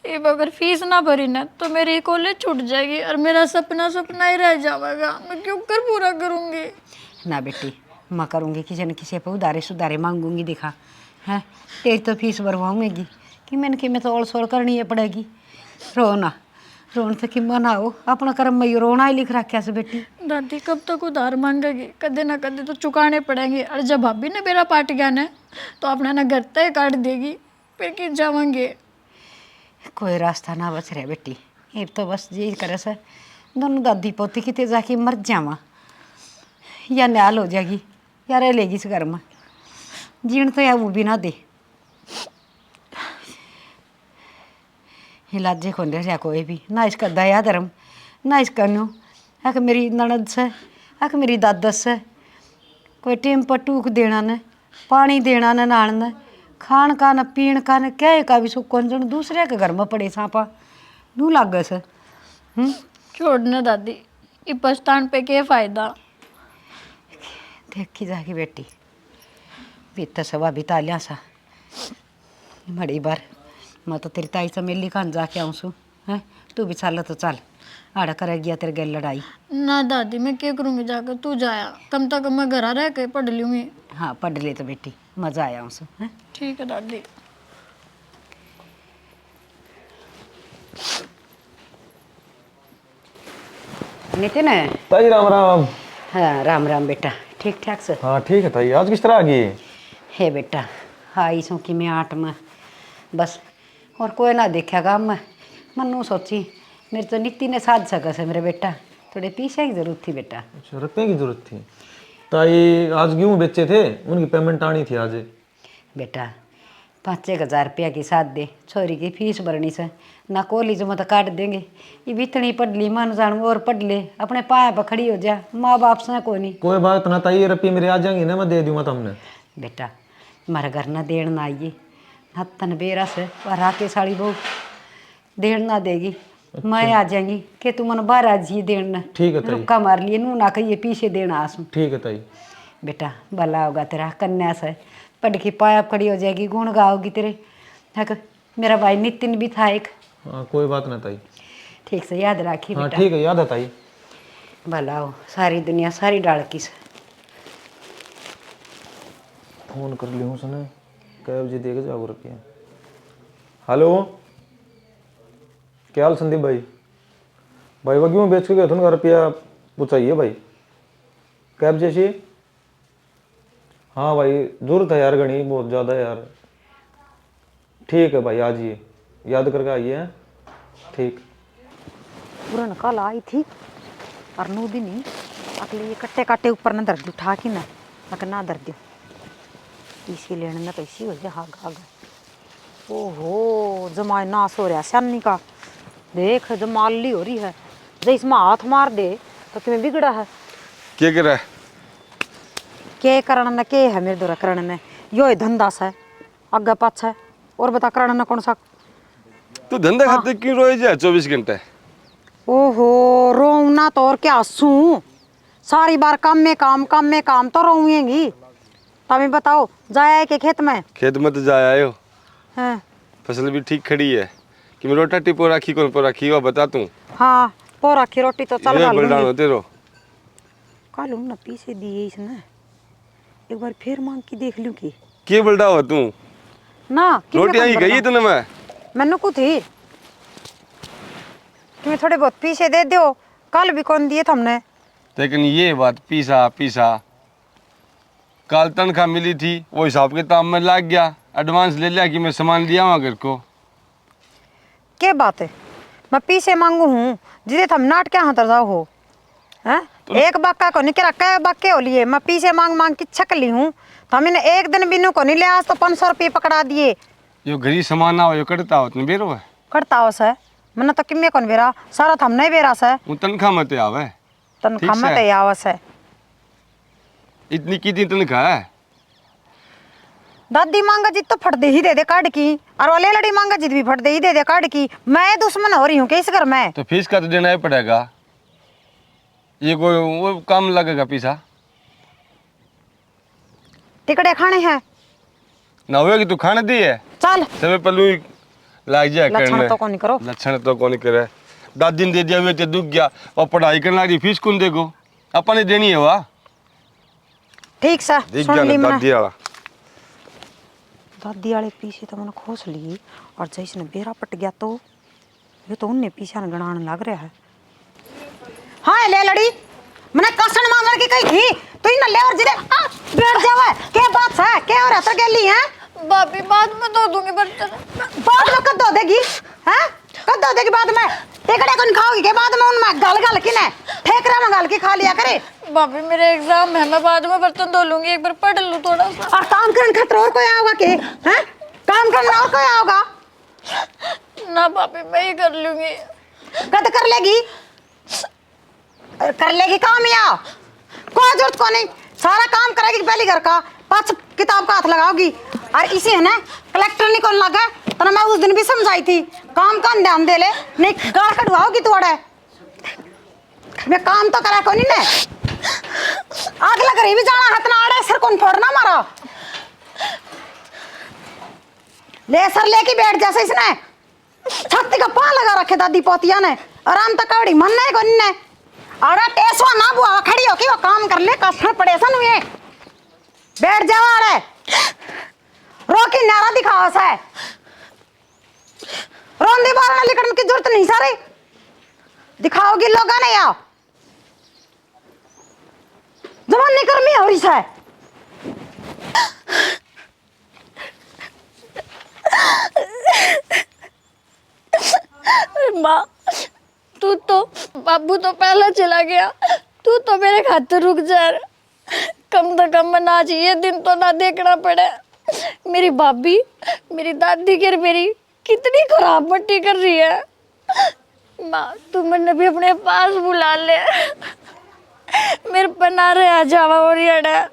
अब अगर फीस ना भरी ना तो मेरी कॉलेज छूट जाएगी और मेरा सपना सपना ही रह जाएगा। मैं क्यों कर पूरा करूँगी? ना बेटी मैं करूँगी, किसी न किसी पर उधारे सुधारे मांगूंगी। दिखा है तेरी तो फीस भरवाऊँगी कि मैंने कि मैं तो ओल सोल करनी है पड़ेगी। रोना रोन से कि मनाओ, अपना कर्म में रोना ही लिख रखा से बेटी। दादी कब तक उधार मांगेगी? कदे ना कदे तो चुकाने पड़ेंगे, और जब भाभी ने मेरा पाट गया ना तो अपना ना घर तय काट देगी, फिर कि जावांगे। कोई रास्ता ना बच रहा बेटी, ये तो बस यही करे से दोनों दादी पोती कितने जाके मर जावा, या न्याल हो जाएगी या रह लेगी इस घर में। जीण तो या वो भी ना दे, इलाजे को नहीं रहा कोई भी, ना इसका दया धर्म ना इसका न्यू। आख मेरी ननद से, आख मेरी दादस से कोई टेम पर टूक देना न, पानी देना न, नान न, खान का न, पीण का न, क्या का भी सुख जन दूसरे के घर में पड़े सांपा नू लाग से। छोड़ना दादी, ये पछतान पे क्या फायदा? देखी जागी बेटी, बीत सवा बिता लिया सा बड़ी बार। मैं तो तेरी ताई से मिली खान जाके आऊँ सू है, तू भी चल तो चल, आड़ा कर गया तेरे गल लड़ाई। ना दादी मैं क्या करूँगी जाकर, तू जाया, कम तक मैं घर रह के पढ़ लूँगी। हाँ पढ़ ले तो बेटी, मजा आया उसे है। ठीक है दादी। नितिन है? ताई राम राम। हाँ राम राम बेटा, ठीक ठाक से? हाँ ठीक है ताई, आज किस तरह आ गई? है बेटा आई सो कि मैं 8 में बस, और कोई ना देखेगा। मनु सोची मेरे तो नित्ती ने साध सका से मेरे बेटा, थोड़े पैसे की जरूरत थी बेटा। अच्छा रुपये की जरूरत थी ताई, आज गेहूँ बेचे थे उनकी पेमेंट आनी थी आज। बेटा 5-1 हज़ार रुपया की साथ दे, छोरी की फीस भरनी से ना, कॉलेज में तो काट देंगे। ये भी इतनी पढ़ ली, मन जान और पढ़ ले, अपने पाया पर खड़ी हो जा, माँ बाप से को नहीं। कोई बात ना ताई, रुपये मेरे आ जाएंगे ना, मैं दे दूँगा तुमने। बेटा हमारे घर ना देण ना आइए, ना तन बेरा से और आके साड़ी बहू देण ना देगी। अच्छा। मैं आ जाएंगी कि तू मन बाहर आ जी देण, ठीक है ताई। रुक्का मार लिए नू ना कहिए पीछे देना आसू। ठीक है ताई। बेटा भला होगा तेरा, कन्या से पढ़ के पाया खड़ी हो जाएगी, गुण गाओगी तेरे। हक मेरा भाई नितिन भी था एक। हाँ कोई बात ना ताई। ठीक से याद राखी हाँ बेटा। ठीक है, याद है ताई। भला हो सारी दुनिया सारी डाल की से। फोन कर लियो उसने, कै बजे देगा जाओ रुपया। हेलो, क्या हाल संदीप भाई? भाई वो क्यों बेच के गए थे उनका रुपया पूछाइए भाई, कैब जैसी। हाँ भाई जरूरत है यार, घनी बहुत ज़्यादा यार। ठीक है भाई आ जाइए, याद करके आइए। हैं ठीक। पूरा कल आई थी और नू दिन ही अगले ये कट्टे काटे ऊपर न दर्द उठा के ना अगर ना दर्द दो इसी लेने ना तो इसी हो जाए। हाँ गा ओहो जमाई नाश हो रहा सन्नी का। देख जमाली हो रही है, जब इसमें हाथ मार दे तो तुम्हें बिगड़ा है। क्या कर रहा है? के करण न के है मेरे द्वारा करण ने यो ही धंधा सा अग्गा पाछा है। और बता करण न कौन सा तू धंधा खाते क्यों रोए जा 24 घंटे? ओहो रोना तो और क्या हंसू, सारी बार काम में काम तो रोऊंगी। तभी बताओ जाया के खेत में? खेत में तो जाया आयो, हाँ फसल भी ठीक खड़ी है कि मैं रोटा टिपो राखी कौन पर राखी वो बता तू। हाँ पो रखी रोटी तो चल ये खा बलडानो लूंगी। तेरो कालू ना पीछे दिए इसने, एक बार फिर मांग की देख लूं की के बलडा हो तू? ना रोटी आई गई तूने मैं मैनू को थी तुम्हें थोड़े बहुत पीछे दे दो, कल भी कौन दिए तुमने। लेकिन ये बात पीसा कल तनख्वाह मिली थी वो हिसाब किताब में लग गया, एडवांस ले लिया कि मैं सामान लिया वहाँ घर को। क्या बात है मैं पीछे मांगू हूँ जिसे तुम नाट क्या हाथ जाओ हो हैं? एक बाक्का को नहीं करा कै बाक्के हो लिए मैं पीछे मांग की छक ली हूँ। तो मैंने एक दिन बिनू को नहीं लिया, आज तो 500 रुपये पकड़ा दिए। यो घरी सामान आओ यो कटता हो तुम बेरो है करता हो सै मैंने तो किम्मे कौन बेरा सारा थम नहीं बेरा सै वो तनख्वाह मत आवे। तनख्वाह ठीक में से। तो आवस है। इतनी कितनी तनख्वाह है? दादी मांगा जित तो फट दे ही दे काट की, और वाले लड़ी मांगा जित भी फट दे ही दे काट की। मैं दुश्मन हो रही हूँ किस घर में? तो फीस का तो देना ही पड़ेगा, ये कोई वो काम लगेगा पीसा टिकड़े खाने हैं ना हुए कि तू खाने दी है चल। सब पहलू लाग जाए लक्षण करने। तो कौन करो लक्षण तो कौन करे, दादी ने दे दिया हुए तो दुख गया और पढ़ाई करने लगी फीस कौन देगो, अपन ने देनी है वाह। ठीक सा देख सुन गया ली ना मैंने दादी वाला। दादी वाले पीछे तो मैंने खोस ली और जैसे ने बेरा पट गया तो ये तो उनने पीछे न गणाने लग रहा है। हाँ ले लड़ी मैंने कसन मांगने की कही थी तो इन ले और जिरे बैठ जावे क्या बात है क्या हो रहा था गेली है? भाभी बाद में धो दूंगी बर्तन। बाद में कब धो देगी हैं? कब धो देगी बाद में? टिकड़े कौन खाओगी के बाद में उनमें गल की ने ठेकरा में गल के खा लिया करे। भाभी मेरे एग्जाम है, मैं बाद में बर्तन धो लूंगी, एक बार पढ़ लूं थोड़ा सा। और काम करने खतर और कोई आओगा के हैं? काम करने और कोई आओगा? ना भाभी मैं ही कर लूंगी। कद कर लेगी काम या कोई जरूरत को नहीं, सारा काम करेगी पहले घर का, पांच किताब का हाथ लगाओगी। और इसे है ना कलेक्टर नहीं कौन लगा तो मैं उस दिन भी समझाई थी काम का ध्यान दे ले नहीं गाड़ कटवाओगी तोड़े। मैं काम तो करा को नहीं ने आग लग रही भी जाना हाथ ना आड़े सर कौन फोड़ना मारा ले सर लेके बैठ जैसे इसने छत्ती का पान लगा रखे दादी पोतिया ने आराम तक कवड़ी मन नहीं कोनी ने और टेसवा ना बुआ खड़ी हो कि वो काम कर ले कसर पड़े सन हुए बैठ जाओ अरे रोकी नारा दिखावा सा रोंदे बारना लिखने की जरूरत नहीं सारे दिखाओगी लोगा ने या जमाने कर्मी हो रही है। माँ तू तो बाबू तो पहले चला गया, तू तो मेरे खातिर रुक जा, कम से कम ना चाहिए दिन तो ना देखना पड़े। मेरी भाभी मेरी दादी के मेरी कितनी खराब मट्टी कर रही है। माँ तू मैंने भी अपने पास बुला ले, मेरे बना रहे आ जावा और अड़ा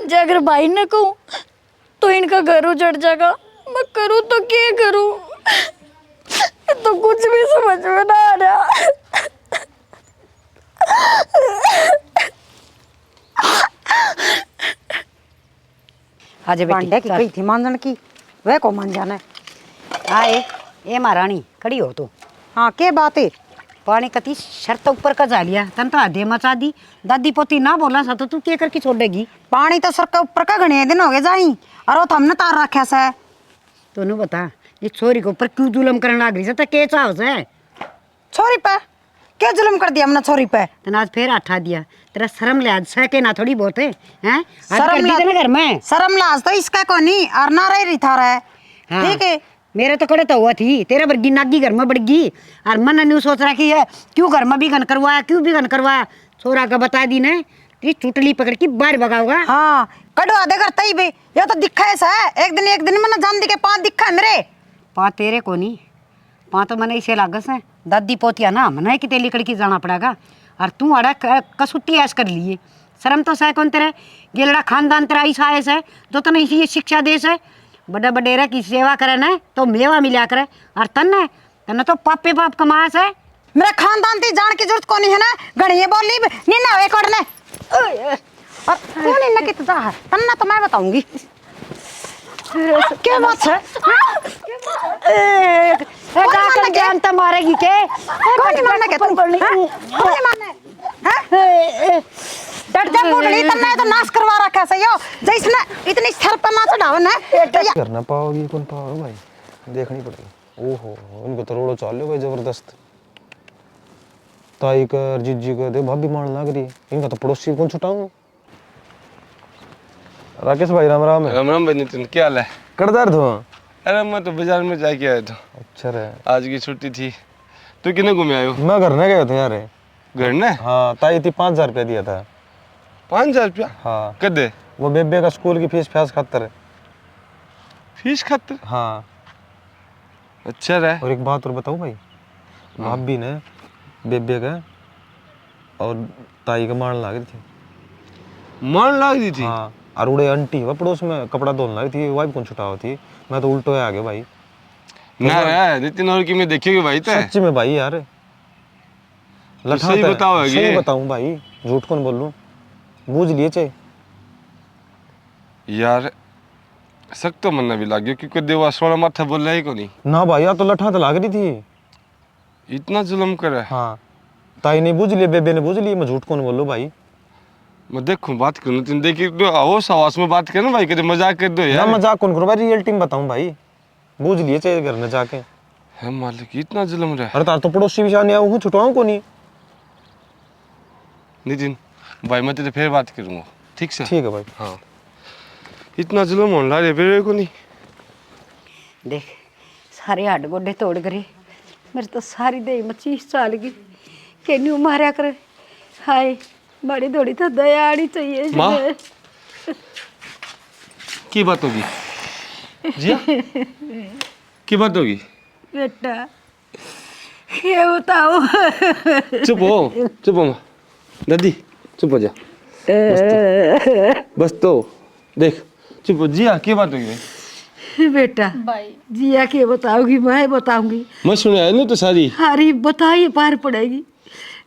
जे अगर भाई ने कहूँ तो इनका घर उजड़ जाएगा, मैं करूँ तो क्या करूँ, तो कुछ भी समझ में ना आ रहा। आजा बांडे बेटी की कही थी मांजन की वह को मान जाना है। आए ए महारानी खड़ी हो तू। हाँ के बात है। पानी कती शर्त ऊपर का जा लिया तन तो आधे मचा दी। दादी पोती ना बोला सा तो तू क्या करके छोड़ेगी। पानी तो सर के ऊपर का घने दिन हो गए जाई और वो तो हमने तार रखा से। तोनू बता ये छोरी के ऊपर क्यों जुलम करने लग रही से? तो के चाहो से छोरी पे क्या जुल्म कर दिया हमने छोरी पे? तन आज फिर हटा दिया। तेरा शर्म लिहाज से के ना थोड़ी बहुत है हैं? शर्म शर्म घर में शर्म लाज तो इसका को नहीं और ना रही था रहा है। हाँ। ठीक है मेरे तो कड़े तो हुआ थी तेरे वर्गी नागी घर में बढ़ गई और मन ने सोच रखी है क्यों घर में भी गन करवाया क्यों भी गन करवाया। छोरा का बता दी ने तेरी चुटली पकड़ के बाहर भगाओगा। हाँ कड़वा दे करता ही भाई ये तो दिखा ऐसा है। एक दिन मैंने जान दी के 5 दिखा है मेरे। पा तेरे को नहीं पा तो मैंने इसे लागस है दादी पोतिया ना मना कि तेली कड़की जाना पड़ेगा और तू अड़ा कसुट्टी ऐस कर लिए। शर्म तो सह कौन तेरे ये लड़ा खानदान तेरा ऐसा है जो तो नहीं शिक्षा दे से बड़ा बडेरा की सेवा करे ना तो मेवा मिला करे और तन्ने तो पाप पे पाप कमाया से। मेरा खानदान थी जान की जरूरत को नहीं है ना गणिये बोली नहीं ना वे कोड़ने और कौन इन कित जा है तन्ना तो मैं बताऊंगी। क्या बात है? जाकर जानता मारेगी के कौन मारने के तुम? कौन मारने? हैं? डट जा बुढ़ड़ी तन्ना तो नाश करवा रखा है यो जैसने इतनी सर पर ना चढ़ाओ ना करना पाओगी कौन पाओगे भाई देखनी पड़ेगी। ओहो इनको तो रोड़ो चाल लो भाई जबरदस्त। ताई कर जीजी कर दे भाभी मान लग रही इनका तो पड़ोसी कौन छुटाऊं। राकेश भाई राम राम है। राम राम भाई नितिन क्या हाल है? कड़दार हो? अरे मैं तो बाजार में जाके आया था। अच्छा रे आज की छुट्टी थी। तू किने घूमे आयो? मैं घर नहीं गया था यार। घर ने? हाँ ताई थी 5000 रुपया दिया था। 5000 रुपया? हाँ कदे? वो बेबे का स्कूल की फीस फ्यास खातर। फीस खातर? हाँ अच्छा रहा। और एक बात और बताऊं भाई भाभी ने बेबे का और ताई का मारने लग रही थी। मान लग रही थी? हाँ और उड़े आंटी वह पड़ोस में कपड़ा धोने लगी थी वाइफ कौन छुटा होती। मैं तो उल्टो आ गया भाई। ना रे नितिन और की मैं देखियोगे भाई ते सच्ची में भाई यार लठा सही बताओ आगे। सही बताऊं भाई झूठ कौन बोल लूं बूझ लिए चाहे यार सक तो मन भी लग गया क्योंकि देवा सोना माथा बोल रहा है को नहीं ना भाई यार तो लठा तो लग रही थी। इतना जुल्म करे। हाँ ताई ने बूझ लिए बेबे ने बूझ लिए मैं झूठ कौन बोल लूं भाई। मैं देखूं बात करूं नितिन देखिए तो आओ सवास में बात करना भाई कदे मजाक कर दो ना यार। मजाक कौन करूं भाई रियल टीम बताऊं भाई बूझ लिए चाहे घर में जाके। है मालिक इतना जुल्म रहा। अरे तार तो पड़ोसी भी जाने आऊं छुटवाऊं को नहीं। नितिन भाई मैं तेरे फिर बात करूंगा ठीक से? ठीक है भाई। हाँ इतना जुल्म होने लगा फिर को नहीं। देख सारे हड्ड गोडे तोड़ करे मेरे तो सारी देह में चीज चाल गई कि न्यू मारा करे। हाय बड़ी दौड़ी तो दया आनी चाहिए। माँ की बात होगी जिया की बात होगी? बेटा ये बताओ। चुप हो माँ दादी चुप हो जा बस तो देख चुप हो। जिया की बात होगी? बेटा भाई जिया के बताओगी मैं बताऊंगी। मैं सुने आया ना तो सारी। अरे बताइए पार पड़ेगी।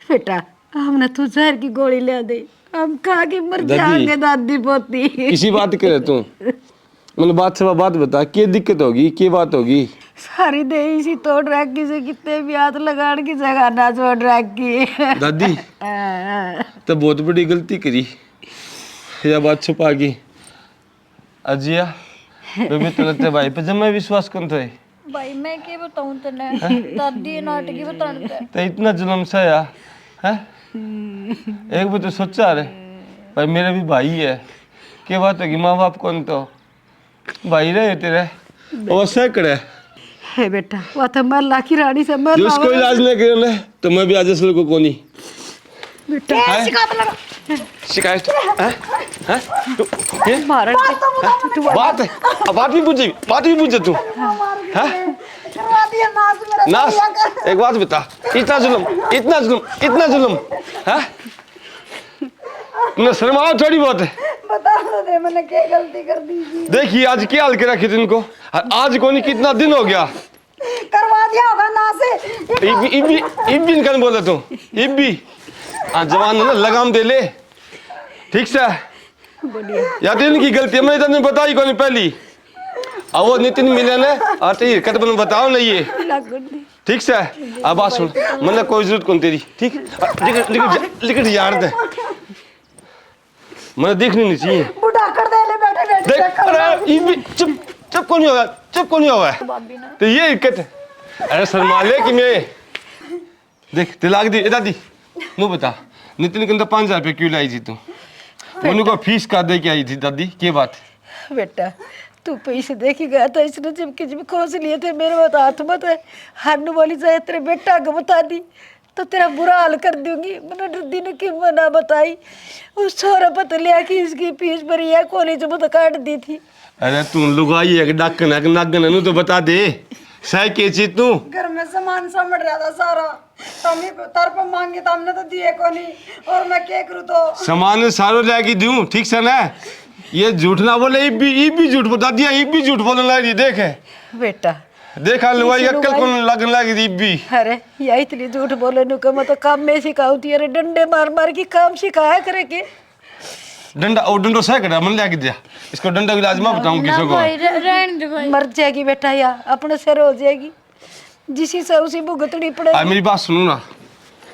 बेटा हमने तो जहर की गोली ले दे हम खा के मर दादी। जाएंगे दादी पोती। किसी बात करे तू मतलब बात से बात बता क्या दिक्कत होगी क्या बात होगी? सारी देह इसी तोड़ रखी से कितने भी हाथ लगाने की जगह ना छोड़ रखी। दादी तो बहुत बड़ी गलती करी यह बात छुपा गई। अजिया बेबी तुलते भाई पे जब मैं विश्वास कौन था भाई मैं क्या बताऊं तने दादी नाटकी बताने तो इतना जुल्म सा या है। एक बार तो सोचा रे भाई मेरा भी भाई है क्या बात होगी माँ बाप कौन तो भाई रहे तेरे वो सैकड़े है बेटा वो तो मर लाखी रानी से मर जो उसको इलाज नहीं करे तो मैं भी आज असल को कोनी बेटा शिकायत है तू ये मारन के बात है अब बात भी पूछे तू हैं नास एक बात बता इतना जुल्म हैं तूने शर्म आओ थोड़ी बहुत है। बता दे मैंने क्या गलती कर दी थी। देखिए आज क्या हाल के रखे तुमको और आज को नहीं कितना दिन हो गया करवा दिया होगा ना से। इब्बी कन बोले तू इब्बी जवान है ना लगाम दे ले ठीक से बढ़िया या तो इनकी गलती है, मैंने तने बताई कौन पहली। अब वो नितिन मिले ना आते ही कत बन बताओ ना ये ठीक से। अब बात सुन, मतलब कोई जरूरत कौन तेरी, ठीक लिखट यार दे, मतलब देखनी नहीं चाहिए। बुढ़ा कर दे ले बेटे देख अरे ये भी चुप चुप कौन होगा, चुप कौन होगा, तो ये दिक्कत है। अरे शर्मा ले कि मैं देख तिलाक दी दादी नो बता, नितिन के अंदर 5,000 रुपये क्यों लाई थी तू, उनको फीस का दे के आई थी दादी, क्या बात है? बेटा तू पैसे दे के गया था, इसने चिपके चिपके खोज लिए थे मेरे बात हाथ मत है, हारने वाली जाए तेरे बेटा को बता दी तो तेरा बुरा हाल कर दूंगी। मैंने रुद्दी ने क्यों मना बताई, उस छोरा पता लिया कि इसकी फीस भरी है, कॉलेज में तो काट दी थी। अरे तू लुगाई है कि डाकन है कि नागन है, तो बता दे सह के चीज तू। घर में सामान समझ रहा था सारा, तमी तरफ मांगे तो हमने तो दिए को नहीं, और मैं क्या करूँ तो सामान सारो जाएगी दूं, ठीक से ना, ये झूठ ना बोले, ये भी झूठ बता दिया, ये भी झूठ बोलने लगी, देख है बेटा देखा लुगाई अक्कल कौन लगने लगी थी भी। अरे या इतनी झूठ बोले नु का मैं तो काम में सिखाऊती, अरे डंडे मार मार के काम सिखाया करे के। डंडा और डंडो सह कर मन लेके दिया इसको, डंडा की लाजमा बताऊं किसी को, रहने दे भाई। मर जाएगी बेटा या अपने सिर हो जाएगी, जिसी से उसी भुगतनी पड़ेगी। मेरी बात सुनो ना,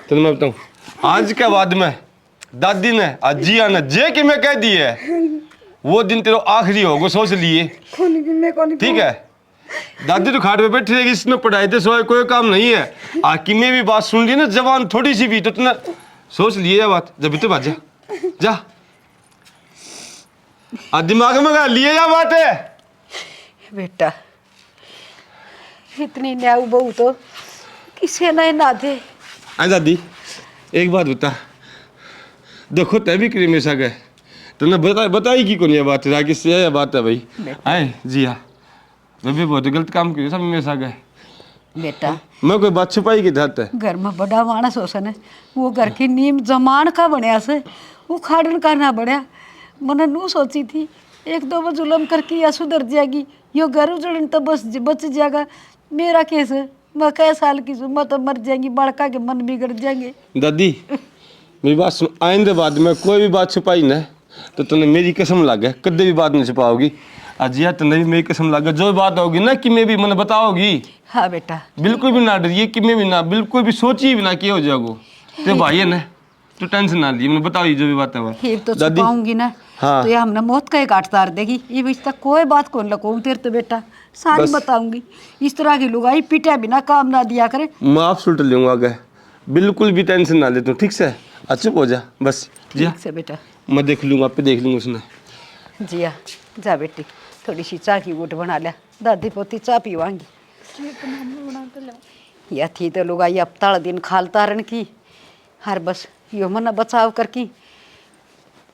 तो मैं बताऊं आज के बाद में दादी ने अजिया ने जे कि मैं कह दी है, वो दिन तेरा आखिरी होगा, सोच लिए ठीक है। दादी तो खाट पे बैठी रहेगी, इसने पढ़ाई तो सोए कोई काम नहीं है, आकी में भी बात सुन ली ना जवान थोड़ी सी भी, तो तुमने सोच लिए ये बात, जब तो बात जा दिमाग में गा लिए या बात है। बेटा इतनी न्याऊ बहू तो किसे नहीं ना दे। आई दादी एक बात बता, देखो तय भी करी मेरे साथ गए, तुमने बताई की कौन ये बात है, राकी से यह बात है भाई। आए जी हाँ, मैं भी बहुत गलत काम किया सब मेरे साथ गए, बेटा मैं कोई बात छुपाई की धात है। घर में बड़ा मानस हो सने, वो घर की नीम जमान का बनया से वो खाड़न का ना बढ़िया। मैंने नू सोची थी एक दो बार जुलम करके या सुधर जाएगी, यो घर उजड़न तो बच जाएगा। मेरा केस है, मैं कई साल की हूँ, मैं तो मर जाएंगी, बड़का के मन बिगड़ जाएंगे। दादी मेरी बात सुन, आइंदे बाद में कोई भी बात छुपाई ना तो तुमने मेरी कसम लागे कदे भी बात नहीं छुपाओगी। अजिया तुमने भी मेरी कसम लागे, जो बात होगी ना कि मैं भी मैंने बताओगी। हाँ बेटा बिल्कुल भी ना डरिए, कि मैं भी ना बिल्कुल भी सोची भी ना कि हो जाओगो, तो भाई है ना तो टेंशन ना ली, मैंने बताओ जो भी बात है फिर तो छुपाऊंगी ना। हाँ। तो ये हमने मौत का एक आठ तार देगी, ये बीच तक कोई बात कौन लकों तेरे तो बेटा सारी बताऊंगी। इस तरह की लुगाई पिटा बिना काम ना दिया करे। मैं आप सुलट लूंगा आगे, बिल्कुल भी टेंशन ना ले तू, ठीक से अच्छा हो जा बस। जी ठीक से बेटा, मैं देख लूंगा, आप देख लूंगा उसने। जिया जा बेटी, थोड़ी सी चाय की गुट बना लिया, दादी पोती चाय पीवांगी। या थी तो लुगाई अब ताड़ दिन खाल तारण की, हर बस यो मना बचाव करकी,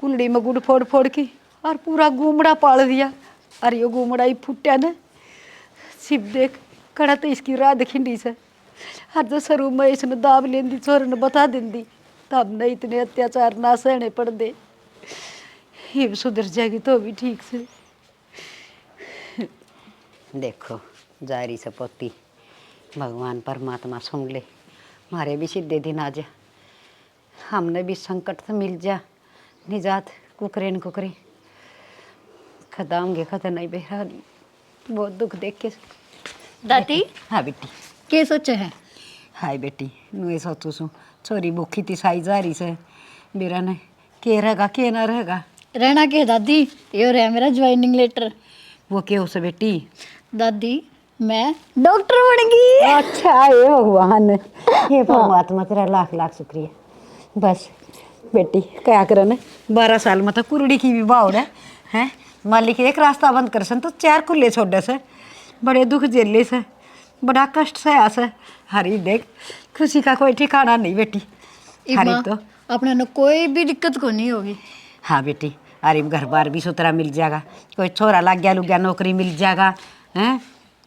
कुंडड़ी में गुड़ फोड़ फोड़ की और पूरा घूमड़ा पाल दिया। और यो घूमड़ा ही फुट्या न सिप देख कड़ा तो इसकी रात खिंडी से, हर जो सरू में इसने दाब लेंदी, चोर ने बता देंदी, तब नहीं इतने अत्याचार ना सहने पड़ दे। ये भी सुधर जाएगी तो भी ठीक से। देखो जारी से पोती, भगवान परमात्मा सुन ले, मारे भी सीधे दिन आ जा, हमने भी संकट से मिल जा निजात, कुकरे न कुकरे खदाऊंगे खत नहीं बेरा, बहुत दुख देख के। दादी हाँ बेटी के सोचे है? हाय बेटी नुए सोचू सू, छोरी भूखी थी साई जा रही से, मेरा ने के रहेगा के ना रहेगा। रहना के दादी, ये रहा मेरा ज्वाइनिंग लेटर। वो के उसे बेटी? दादी मैं डॉक्टर बन गई। अच्छा ये भगवान, ये परमात्मा तेरा लाख लाख शुक्रिया। बस बेटी क्या करे न, 12 साल में तो कुरड़ी की भी बाउर है मालिक एक रास्ता बंद कर सन तो 4 खुले छोड़े से, बड़े दुख झेले से, बड़ा कष्ट से आसे। हरी देख खुशी का कोई ठिकाना नहीं बेटी, हरी तो अपने न कोई भी दिक्कत को नहीं होगी। हाँ बेटी, अरे घर बार भी सुतरा मिल जाएगा, कोई छोरा लग गया लुग गया नौकरी मिल जाएगा हैं।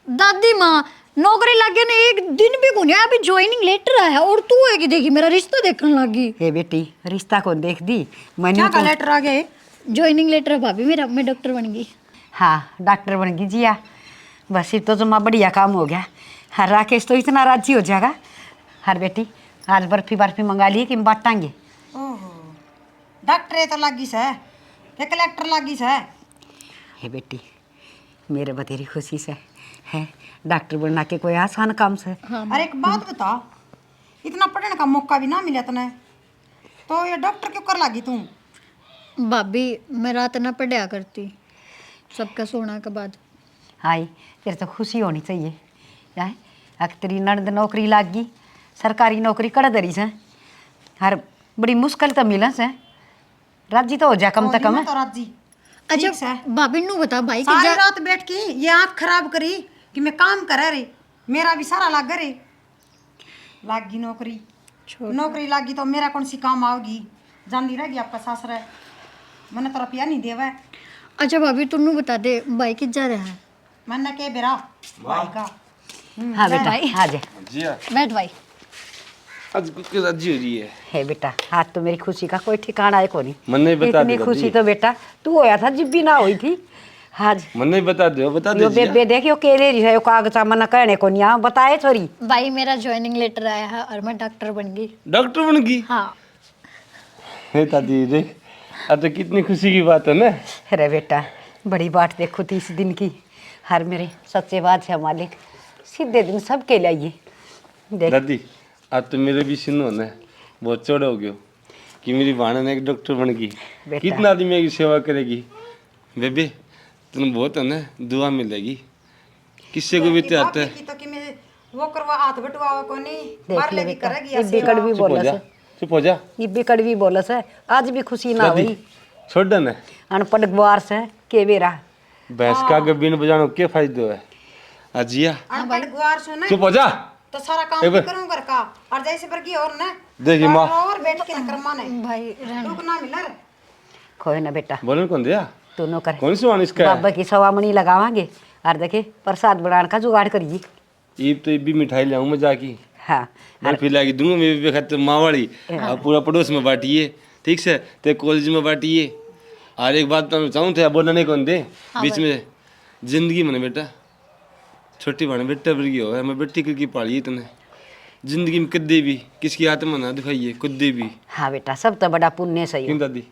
दादी माँ नौकरी लग गया ना, एक दिन भी को नहीं, अभी ज्वाइनिंग लेटर आया और तू है कि देखी मेरा रिश्ता देखने लगी। हे बेटी रिश्ता कौन देख दी, मैंने क्या का लेटर आ गया? ज्वाइनिंग लेटर है भाभी मेरा, मैं डॉक्टर बन गई। हाँ डॉक्टर बन गई जिया, बस ये तो जमा बढ़िया काम हो गया। हर राकेश तो इतना राजी हो जाएगा। हर बेटी आज बर्फी बर्फी मंगा लिए कि हम बांटांगे। ओहो डॉक्टर तो लगी से, ये कलेक्टर लागी से हे बेटी मेरे बतेरी खुशी से है डॉक्टर बनना के कोई आसान काम से। अरे एक बात बता, इतना पढ़ने का मौका भी ना मिला तने तो ये डॉक्टर क्यों कर लागी तू? भाभी मैं रात ना पढ़ा करती सबका सोना के बाद। हाय तेरे तो खुशी होनी चाहिए है। अगर तेरी ननद नौकरी लाग गई, सरकारी नौकरी कर दरी से, हर बड़ी मुश्किल तो मिला से, राजी तो हो जा कम से कम। तो राजी अच्छा भाभी नु बता भाई कि सारी रात बैठ के ये आँख खराब करी कि मैं काम करे रे, मेरा भी सारा लाग रे। लागी नौकरी, नौकरी लागी तो मेरा कौन सी काम आओगी? जानती रहेगी आपका सासरा है, मैंने तो रुपया नहीं देवा है। अच्छा भाभी तू नु बता दे भाई कि जा रहा है? मैंने के बेरा भाई का। हाँ बेटा आ जा। जिया बैठ भाई। आज कुछ राजी हो रही है। है बेटा आज तो मेरी खुशी का कोई ठिकाना है कोनी। मन नहीं बता इतनी दे खुशी तो बेटा तू होया था जब भी ना हुई थी। आज मन नहीं बता दे यो जिया। बेबे देखियो केले रही है कागजा मन कहने को नहीं बताए छोरी। भाई मेरा ज्वाइनिंग लेटर आया है और मैं डॉक्टर बन गई। डॉक्टर बन गई? हाँ। हे दादी देख, अब तो कितनी खुशी की बात है ना। अरे बेटा बड़ी बात देखो थी इस दिन की। हर मेरे सच्चे बात है मालिक, सीधे दिन सबके लिए देख। दादी आज तो मेरे भी सुनो ना बहुत चौड़ा हो गयो कि मेरी बहन एक डॉक्टर बन गई। बेटा। कितना आदमी की सेवा करेगी बेबे, तुम बहुत है ना दुआ मिलेगी। किससे को भी तो आता है। तो कि मैं वो करवा हाथ बटवावा को नहीं देख बार ले लेगी बेटा करेगी ये बिकड़ भी चुप हो बोला जा, से, चुप हो जा ये बिकड़ भी बोला से। आज भी खुशी ना दादी हुई छोड़ दे ना। अनपढ़ गवार से के बेरा। भैंस का अगर बिन बजानो क्या फायदा है? अजिया अनपढ़ गुआर सुने चुप हो जा। तो सारा काम एक भी बार। करूं घर का और जैसे पर की और ना देखिए माँ और बैठ के न करमाने भाई दुख ना मिला रे। खोए ना बेटा बोलन कौन दिया? दोनों कर कौन सी वाण इसका है? बाबा की सवामणी लगावांगे और देखे प्रसाद बनाने का जुगाड़ करिए। ईब तो भी मिठाई लाऊं मैं जाकी हाँ मैं फिर लाके दूंगा। मैं भी खाते मावाड़ी और पूरा पड़ोस में बांटिए, ठीक से ते कॉलेज में बांटिए। और एक बात तो मैं चाहूँ थे बोलना नहीं कौन दे बीच में जिंदगी मैंने बेटा छोटी बहन बेटा वर्गी हो है, मैं बेटी करके पाली तूने जिंदगी में कदे भी किसकी आत्मा ना दिखाइए कदे भी। हाँ बेटा सब तो बड़ा पुण्य सही क्यों दादी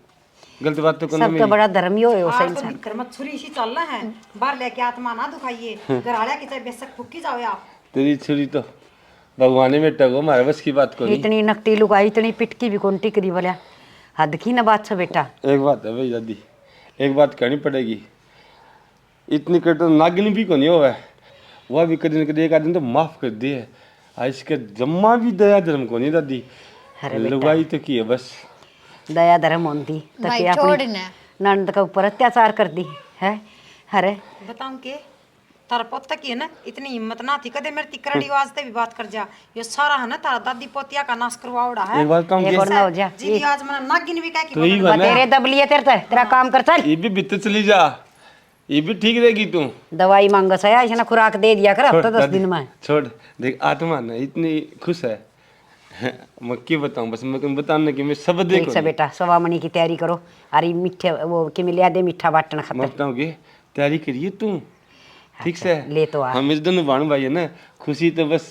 गलत बात तो करना सब तो मेरी। बड़ा धर्म ही हो सही आज तो निकर मत छुरी सी चल रहा है बाहर लेके आत्मा ना दुखाइए। घर आया कि चाहे बेशक फुकी जाओ आप। तेरी छुरी तो भगवान ने बेटा को हमारे बस की बात को नहीं। इतनी नकटी लुगाई इतनी पिटकी भी कौन टिकरी बोलिया हद की ना बात से बेटा। एक बात है भाई दादी, एक बात कहनी पड़ेगी। इतनी कर तो नागिन भी को नहीं हुआ है, वह भी कभी न कभी एक आदमी तो माफ कर दिए। आज इसके जम्मा भी दया धर्म को नहीं दादी। अरे बेटा। लुगाई तो की है बस। दया धर्म होती तो भाई क्या छोड़ अपनी ना। नंद के ऊपर अत्याचार कर दी है। अरे बताऊं के तारा पोता की है ना इतनी हिम्मत ना थी कदे मेरी तिकरड़ी आवाज ते भी बात कर जा। ये सारा है ना तारा दादी पोतिया का नाश करवाओड़ा है। एक बात कहूँ एक और ना हो जा जी आज मैंने नागिन भी कह की तो ये बोला। बना तेरे दबलिए तेरा काम कर चल। ये भी भीतर चली जा, ये भी ठीक रहेगी तू। दवाई मांगो सया इसने खुराक दे दिया कर हफ्ता 10 दादी, दिन में। छोड़ देख आत्मा ना इतनी खुश है मैं क्या बताऊं, बस मैं तुम्हें बताना कि मैं सब ठीक देखो से बेटा सवामणी की तैयारी करो। अरे मीठे वो कि मिलिया दे मीठा बाटन मैं खातर बताऊँ कि तैयारी करिए तू, ठीक से। ले तो आ। हम इस दोनों भाण भाई है ना, खुशी तो बस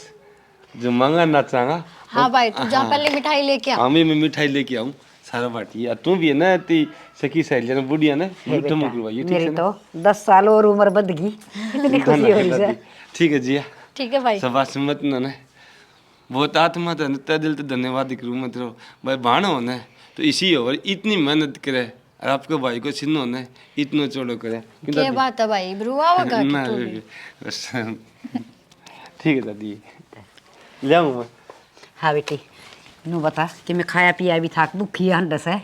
जो मांगा नाचांगा। हाँ भाई तू जा पहले मिठाई लेके आ। हमें मैं मिठाई लेके आऊँ सारा बाटी। और तू भी है ना ती सखी सहेली ना बुढ़िया ना हे मिठा बेटा, मुकरवाइए, ठीक मेरी है ना? तो 10 साल और उम्र बद गई इतनी खुशी हो रही दादी, है। ठीक है जिया ठीक है भाई। सबास मत ना बहुत आत्मा था नता दिल तो धन्यवाद करूँ मत रहो भाई। भाण होना है तो इसी हो इतनी मेहनत करे और आपके भाई को छिन्न होना है इतना चोड़ो करे। क्यों क्या दादी? बात है भाई ब्रुआ होगा ना, तू भी। बस ठीक है दादी ले आऊँ मैं। हाँ बेटी नू बता कि मैं खाया पिया भी था भूखी हंडस है।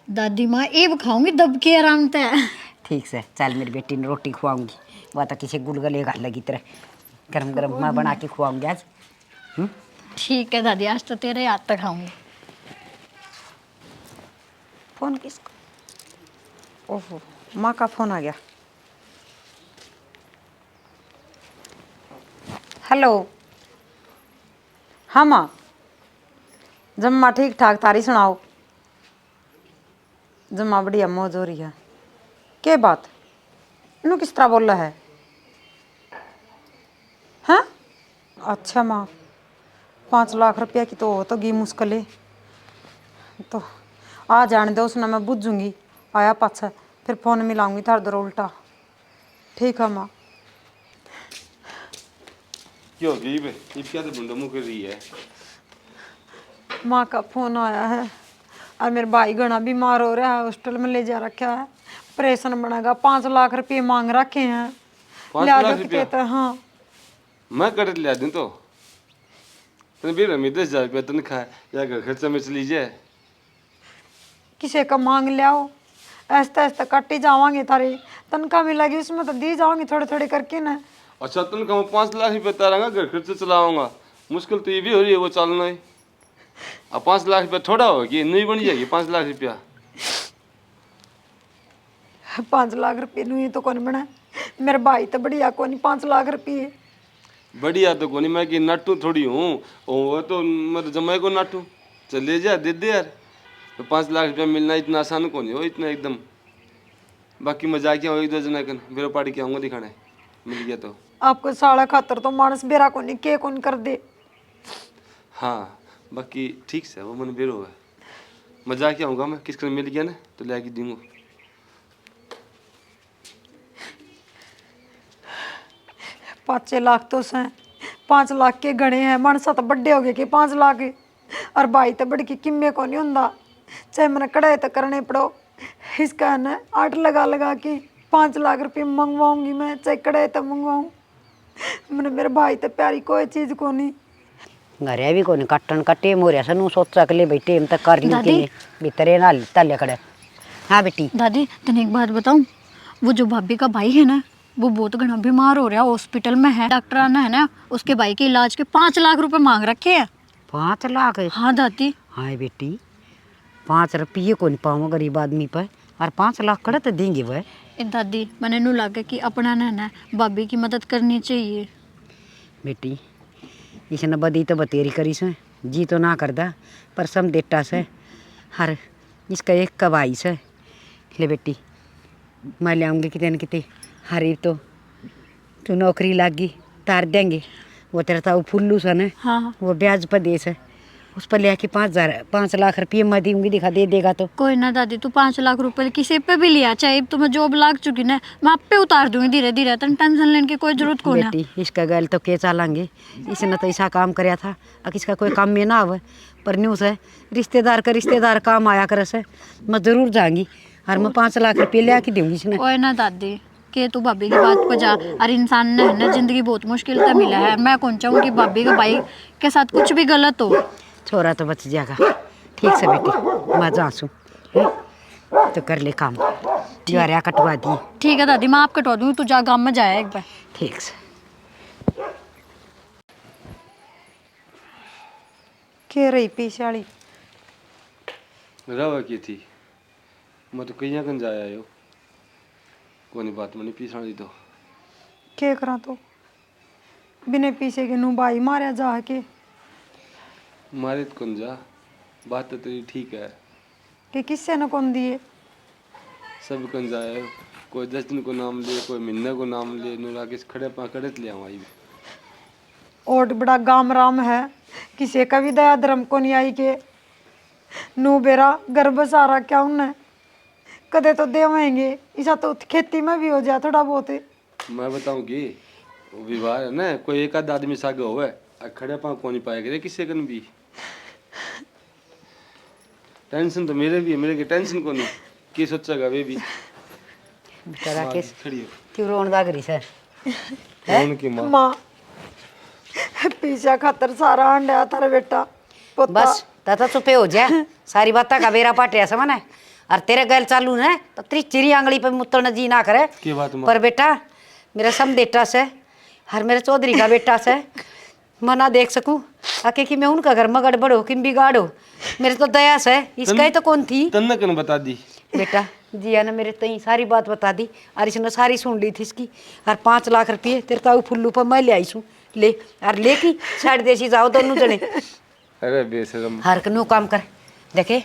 दादी माँ एब खाऊंगी दब के आराम से। ठीक से चल मेरी बेटी ने रोटी खुआऊंगी वह तो किसी गुलगले घाल लगी तरह गरम गरम मैं बना के खुआऊंगी आज। ठीक है दादी आज तो तेरे हाथ तक खाऊंगी। फोन किसका? ओहो माँ का फोन आ गया। हेलो हाँ माँ जम्मा ठीक ठाक तारी सुनाओ। जम्मा बढ़िया मौज हो रही है। क्या बात इनू किस तरह बोल रहा है? हाँ अच्छा माँ 5 लाख रुपया की तो हो तो गी मुश्किल है तो आ जाने दो उसने मैं बुझूंगी आया पाछा फिर फोन मिलाऊंगी थार दर उल्टा। ठीक है माँ। क्यों गई बे? ये क्या तो बंदा मुँह कर रही है? माँ का फोन आया है और मेरे भाई घना बीमार हो रहा है, हॉस्टल में ले जा रखा है, ऑपरेशन बनेगा, 5 लाख रुपए मांग रखे हैं। 5 लिया लाख दो रुपया? कहते हैं, हाँ। मैं कर लिया दूँ तो तने भी रमी 10,000 रुपया तनख्वाह है, या घर खर्चा में चली जाए। किसी का मांग लियाओ, ऐसा ऐसा काटी जावांगे थारे, तनख्वाह मिलेगी उसमें तो दी जाओगे थोड़े थोड़े करके ना। अच्छा तनख्वाह में 5 लाख रुपया तारांगा, घर खर्चा चलाऊंगा, मुश्किल तो ये भी हो रही है वो चलना ही। अब 5 लाख रुपया थोड़ा होगी, नहीं बन जाएगी 5 लाख रुपया। 5 लाख रुपये नहीं तो कौन बना, मेरे भाई तो बढ़िया कौन 5 लाख रुपये। बढ़िया तो कोनी, मैं कि नाटू थोड़ी हूँ, वो तो मैं जमाई को नाटू, चले जा दे दे यार। तो 5 लाख रुपया मिलना इतना आसान कौन हो, इतना एकदम। बाकी मजाक क्या हो, 1-2 जना कन बेरो पार्टी के आऊँगा दिखाने, मिल गया तो। आपको साड़ा खातर तो मानस बेरा को नहीं के कौन कर दे। हाँ बाकी ठीक से वो मन बेरो है, मजाक क्या होगा, मैं किसको मिल गया ना तो ले के दूंगा। 5-6 लाख तो से 5 लाख के गणे हैं, मनसा तो बड्डे हो गए कि 5 लाख, और भाई तो बड़ी की किम्मे को नहीं होंदा, चाहे मैंने कड़ाई तो करने पड़ो। इसका है ना 8 लगा लगा के 5 लाख रुपये मंगवाऊंगी मैं, चाहे कड़ाई तो मंगवाऊँ। मैंने मेरे भाई तो प्यारी कोई चीज़ को नहीं। घरे भी कोनी कट्टन कट्टे मोरिया सनु सोचा के लिए बेटे हम तक कर ली के लिए भीतरे ना तले खड़े। हाँ बेटी। दादी तने एक बात बताऊं, वो जो भाभी का भाई है ना, वो बहुत घना बीमार हो रहा है, हॉस्पिटल में है। डॉक्टर आना है ना, उसके भाई के इलाज के 5 लाख रुपए मांग रखे हैं। 5 लाख? हाँ दादी। हाँ बेटी, 5 रुपये को नहीं पाऊँ गरीब आदमी पर, और 5 लाख कड़े तो देंगे वह। दादी मैंने नू लगा कि अपना ना भाभी की मदद करनी चाहिए। बेटी इसने बदी तो बतेरी करी से, जी तो ना करदा, पर सम देटा से हर इसका एक कबाई से। ले बेटी मैं ले आऊँगी कितने न कितने, हरी तो तू नौकरी लागी तार देंगे, वो तेरा था वो फुल्लू सा ना, हाँ वो ब्याज पर दे से, उस पर ले आके 5 लाख रुपये मैं दूंगी, दिखा दे देगा तो। कोई ना दादी, तू 5 लाख रुपए किसी पे भी लिया, चाहे तो मैं जॉब लाग चुकी ना, मैं आप पे उतार दूंगी धीरे धीरे, तन टेंशन लेने की कोई जरूरत को ना। बेटी इसका गैल तो के चालांगे, इसने तो ऐसा काम कराया था अब इसका कोई काम में ना आवे, पर न्यूज़ है रिश्तेदार काम आया करे से, मैं जरूर जाऊंगी और मैं 5 लाख रुपये ले आके दूंगी इसने। कोई ना दादी के तू भाभी की बात पर जा, और इंसान ने है ना जिंदगी बहुत मुश्किल से मिला है, मैं कौन चाहूँ कि भाभी का भाई के साथ कुछ भी गलत हो। छोरा तो बच जाएगा। ठीक से बेटी मैं जासूँ तो कर ले काम, ज्वारिया कटवा दी। ठीक है दादी, मैं आप कटवा दूँगी, तू जा गाँव में जाए एक बार। ठीक से। के रही पीछे वाली रवा की थी, मैं तो कहीं कन जाया आयो, कोई बात मैंने पीछा दी तो के करा, तो बिने पीछे के नू भाई मारा जा के। मारे तो कौन जा, बात तो तेरी ठीक है कि किससे न कौन दिए, सब कन जाए, कोई 10 दिन को नाम ले, कोई महीने को नाम ले, नूरा के खड़े पा खड़े ले आऊँ आई। और बड़ा गाम राम है, किसी का भी दया धर्म को नहीं आई के नू बेरा गर्भ सारा क्या उन्हें कदे तो देवेंगे, ऐसा तो खेती में भी हो जाए थोड़ा बहुत। मैं बताऊँगी वो विवाह है ना, कोई एक आध आदमी सागे होवे, खड़े पा कौन पाएगा रे किसी कन भी। टेंशन तो मेरे भी है, मेरे की टेंशन को नहीं, की सोचेगा वे भी। बेचारा के खड़ी हो क्यों रोन दाग रही सर? कौन की माँ? माँ पीछा खातर सारा अंडा थारा बेटा पोता। बस तथा चुपे हो जा, सारी बातें का बेरा पाटे ऐसा मना, और तेरे गैल चालू है तो तेरी चिरी आंगली पे मुत्तल जी ना करे। की बात माँ? पर बेटा मेरा सम बेटा से, हर मेरे चौधरी का बेटा से मैं ना देख सकूं आके कि मैं उनका घर में गड़बड़ हो कि बिगाड़ हो, मेरे तो दया से इसका ही तो कौन थी। तन्ने कन बता दी बेटा जिया ने मेरे तई सारी बात बता दी, और इसने सारी सुन ली थी इसकी, और 5 लाख रुपये तेरे ताऊ फुल्लू पर मैं ले आई छूँ, ले और ले की साइड देसी जाओ दोनों जने। अरे बेशरम, हर कनु काम कर देखे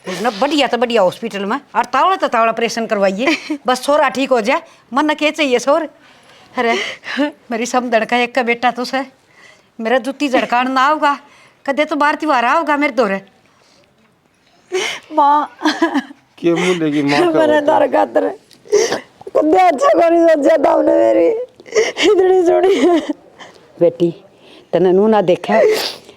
ना, बढ़िया तो बढ़िया हॉस्पिटल में, और तावड़ा तो तावड़ा ऑपरेशन करवाइए, बस छोरा ठीक हो जाए, मन न के चाहिए छोर। अरे मेरी समझ का एक का बेटा तो से, मेरा जुत्ती झड़कान ना होगा कदे तो बार त्योहार होगा मेरे दौरे। माँ के मुंडे की माँ का मैंने तार खातर कुछ अच्छा को नहीं सोचा था हमने मेरी इतनी सुनी। बेटी तने नू ना देखा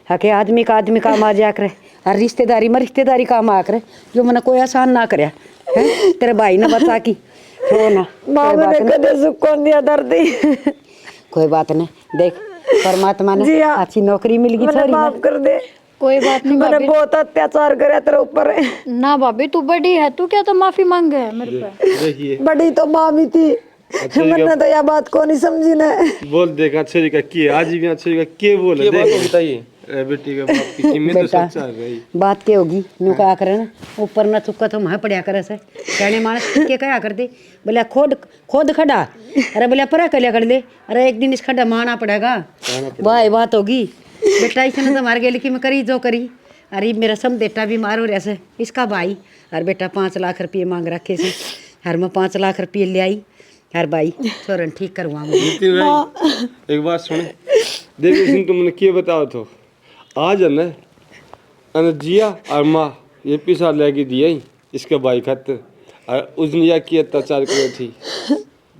है कि आदमी का काम आ जाया करे और रिश्तेदारी में रिश्तेदारी काम आ करे जो मैंने कोई आसान ना करया है तेरे भाई ने बता की हो ना माँ मैंने कदे सुख कौन दिया दर्दी। कोई बात नहीं देख परमात्मा ने जी हाँ। अच्छी नौकरी मिल गई मैंने थोड़ी माफ कर दे। कोई बात नहीं मैंने भाभी। बहुत अत्याचार करे तेरे ऊपर। ना भाभी तू बड़ी है, तू क्या तो माफी मांग है मेरे पे। देखिए बड़ी तो माँ भी थी, मैंने तो यह बात को नहीं समझी ना। बोल देगा अच्छे का के आज भी अच्छे का के बोले बात देख बताइए। अरे बेटी का बाप की कीमत तो बेटा सच्चा गई। बात क्या होगी न्यू कहा करे ना ऊपर ना चुका तो वहाँ पड़ा करे से कहने मानस के कहा कर दे बोले खोद खड़ा अरे बोले परा कर लिया कर दे अरे एक दिन इस खड्डा मारना पड़ेगा वाह बात होगी बेटा इसने तो मार गया लेकिन मैं करी जो करी अरे मेरा सम बेटा भी मारो रहे इसका भाई और बेटा 5 लाख रुपये मांग रखे से हर मैं 5 लाख रुपये ले आई हर भाई छोरन ठीक करवा नितिन भाई एक बात सुन देख इसने तुमने क्या बताओ तो आज है ना जिया और माँ ये पैसा लेके दिया ही इसके भाई खातिर और उसने यह किया अत्याचार करे थी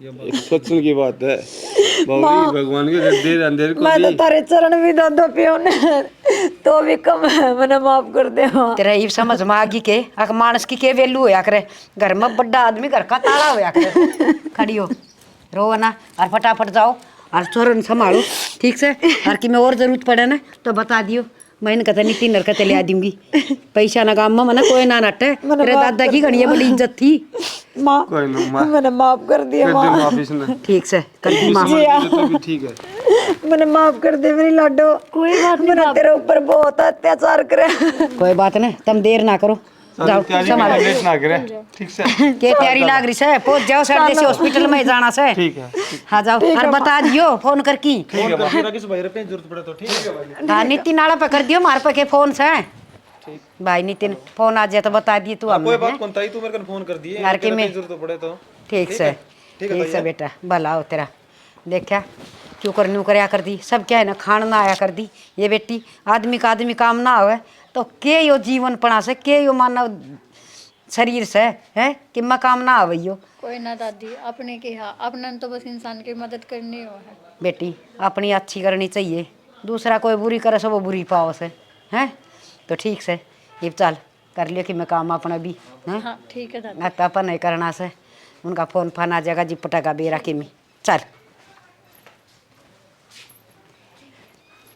एक सोचने की बात है बाबू भगवान के देर अंधेर को मैं तो दी तारे चरण भी दो पियो ने तो भी कम है, मैंने माफ कर दे माँ। तेरा ये समझ में आ गई के अक मानस की के वैल्यू होया करे घर में बड़ा आदमी घर का ताला होया करे खड़ी हो रो ना और फटाफट जाओ और चोरन संभालो ठीक से और कि मैं और जरूरत पड़े ना तो बता दियो मैं इनका तो नितिन नरकते ले आ दूंगी पैसा ना काम में मना कोई ना नटे तेरे दादा की घड़ी बड़ी इज्जत थी माँ कोई ना माँ मैंने माफ कर दिया कर दे माँ। माफी इसने ठीक से कर दी माँ तो भी ठीक है मैंने माफ कर दे मेरी लाडो। कोई बात नहीं, मैंने तेरे ऊपर बहुत अत्याचार करे। कोई बात नहीं तुम देर ना करो जाओ तैयारी संभालो में लेट ना करे ठीक से के तैयारी लाग रही से पहुंच जाओ सर जैसे हॉस्पिटल में जाना से ठीक है हाँ जाओ और बता दियो फोन कर की फोन करके राकेश भाई रुपए जरूरत पड़े तो ठीक है। हाँ नितिन नाला पे कर दियो मार पे के फोन से भाई नितिन फोन आ जाए तो बता दिए तू कोई हमें बात कौन ताई तू मेरे को फोन कर दिए यार कि मैं जरूरत पड़े तो ठीक से ठीक से बेटा भला हो तेरा देखा क्यों कर न्यू करया कर दी सब क्या है ना खान ना आया कर दी ये बेटी आदमी काम ना आवे तो के यो जीवन पड़ा से के यो मानव शरीर से है कि मैं काम ना आवियो कोई ना दादी अपने के हाँ अपने तो बस इंसान की मदद करनी हो है। बेटी अपनी अच्छी करनी चाहिए दूसरा कोई बुरी करे सो वो बुरी पाओ से हैं तो ठीक से ये चल कर लियो कि मैं काम अपना भी हैं हाँ ठीक है दादी। ना तो अपन नहीं करना से उनका फोन फान आ जाएगा जी पटाखा बेरा की में चल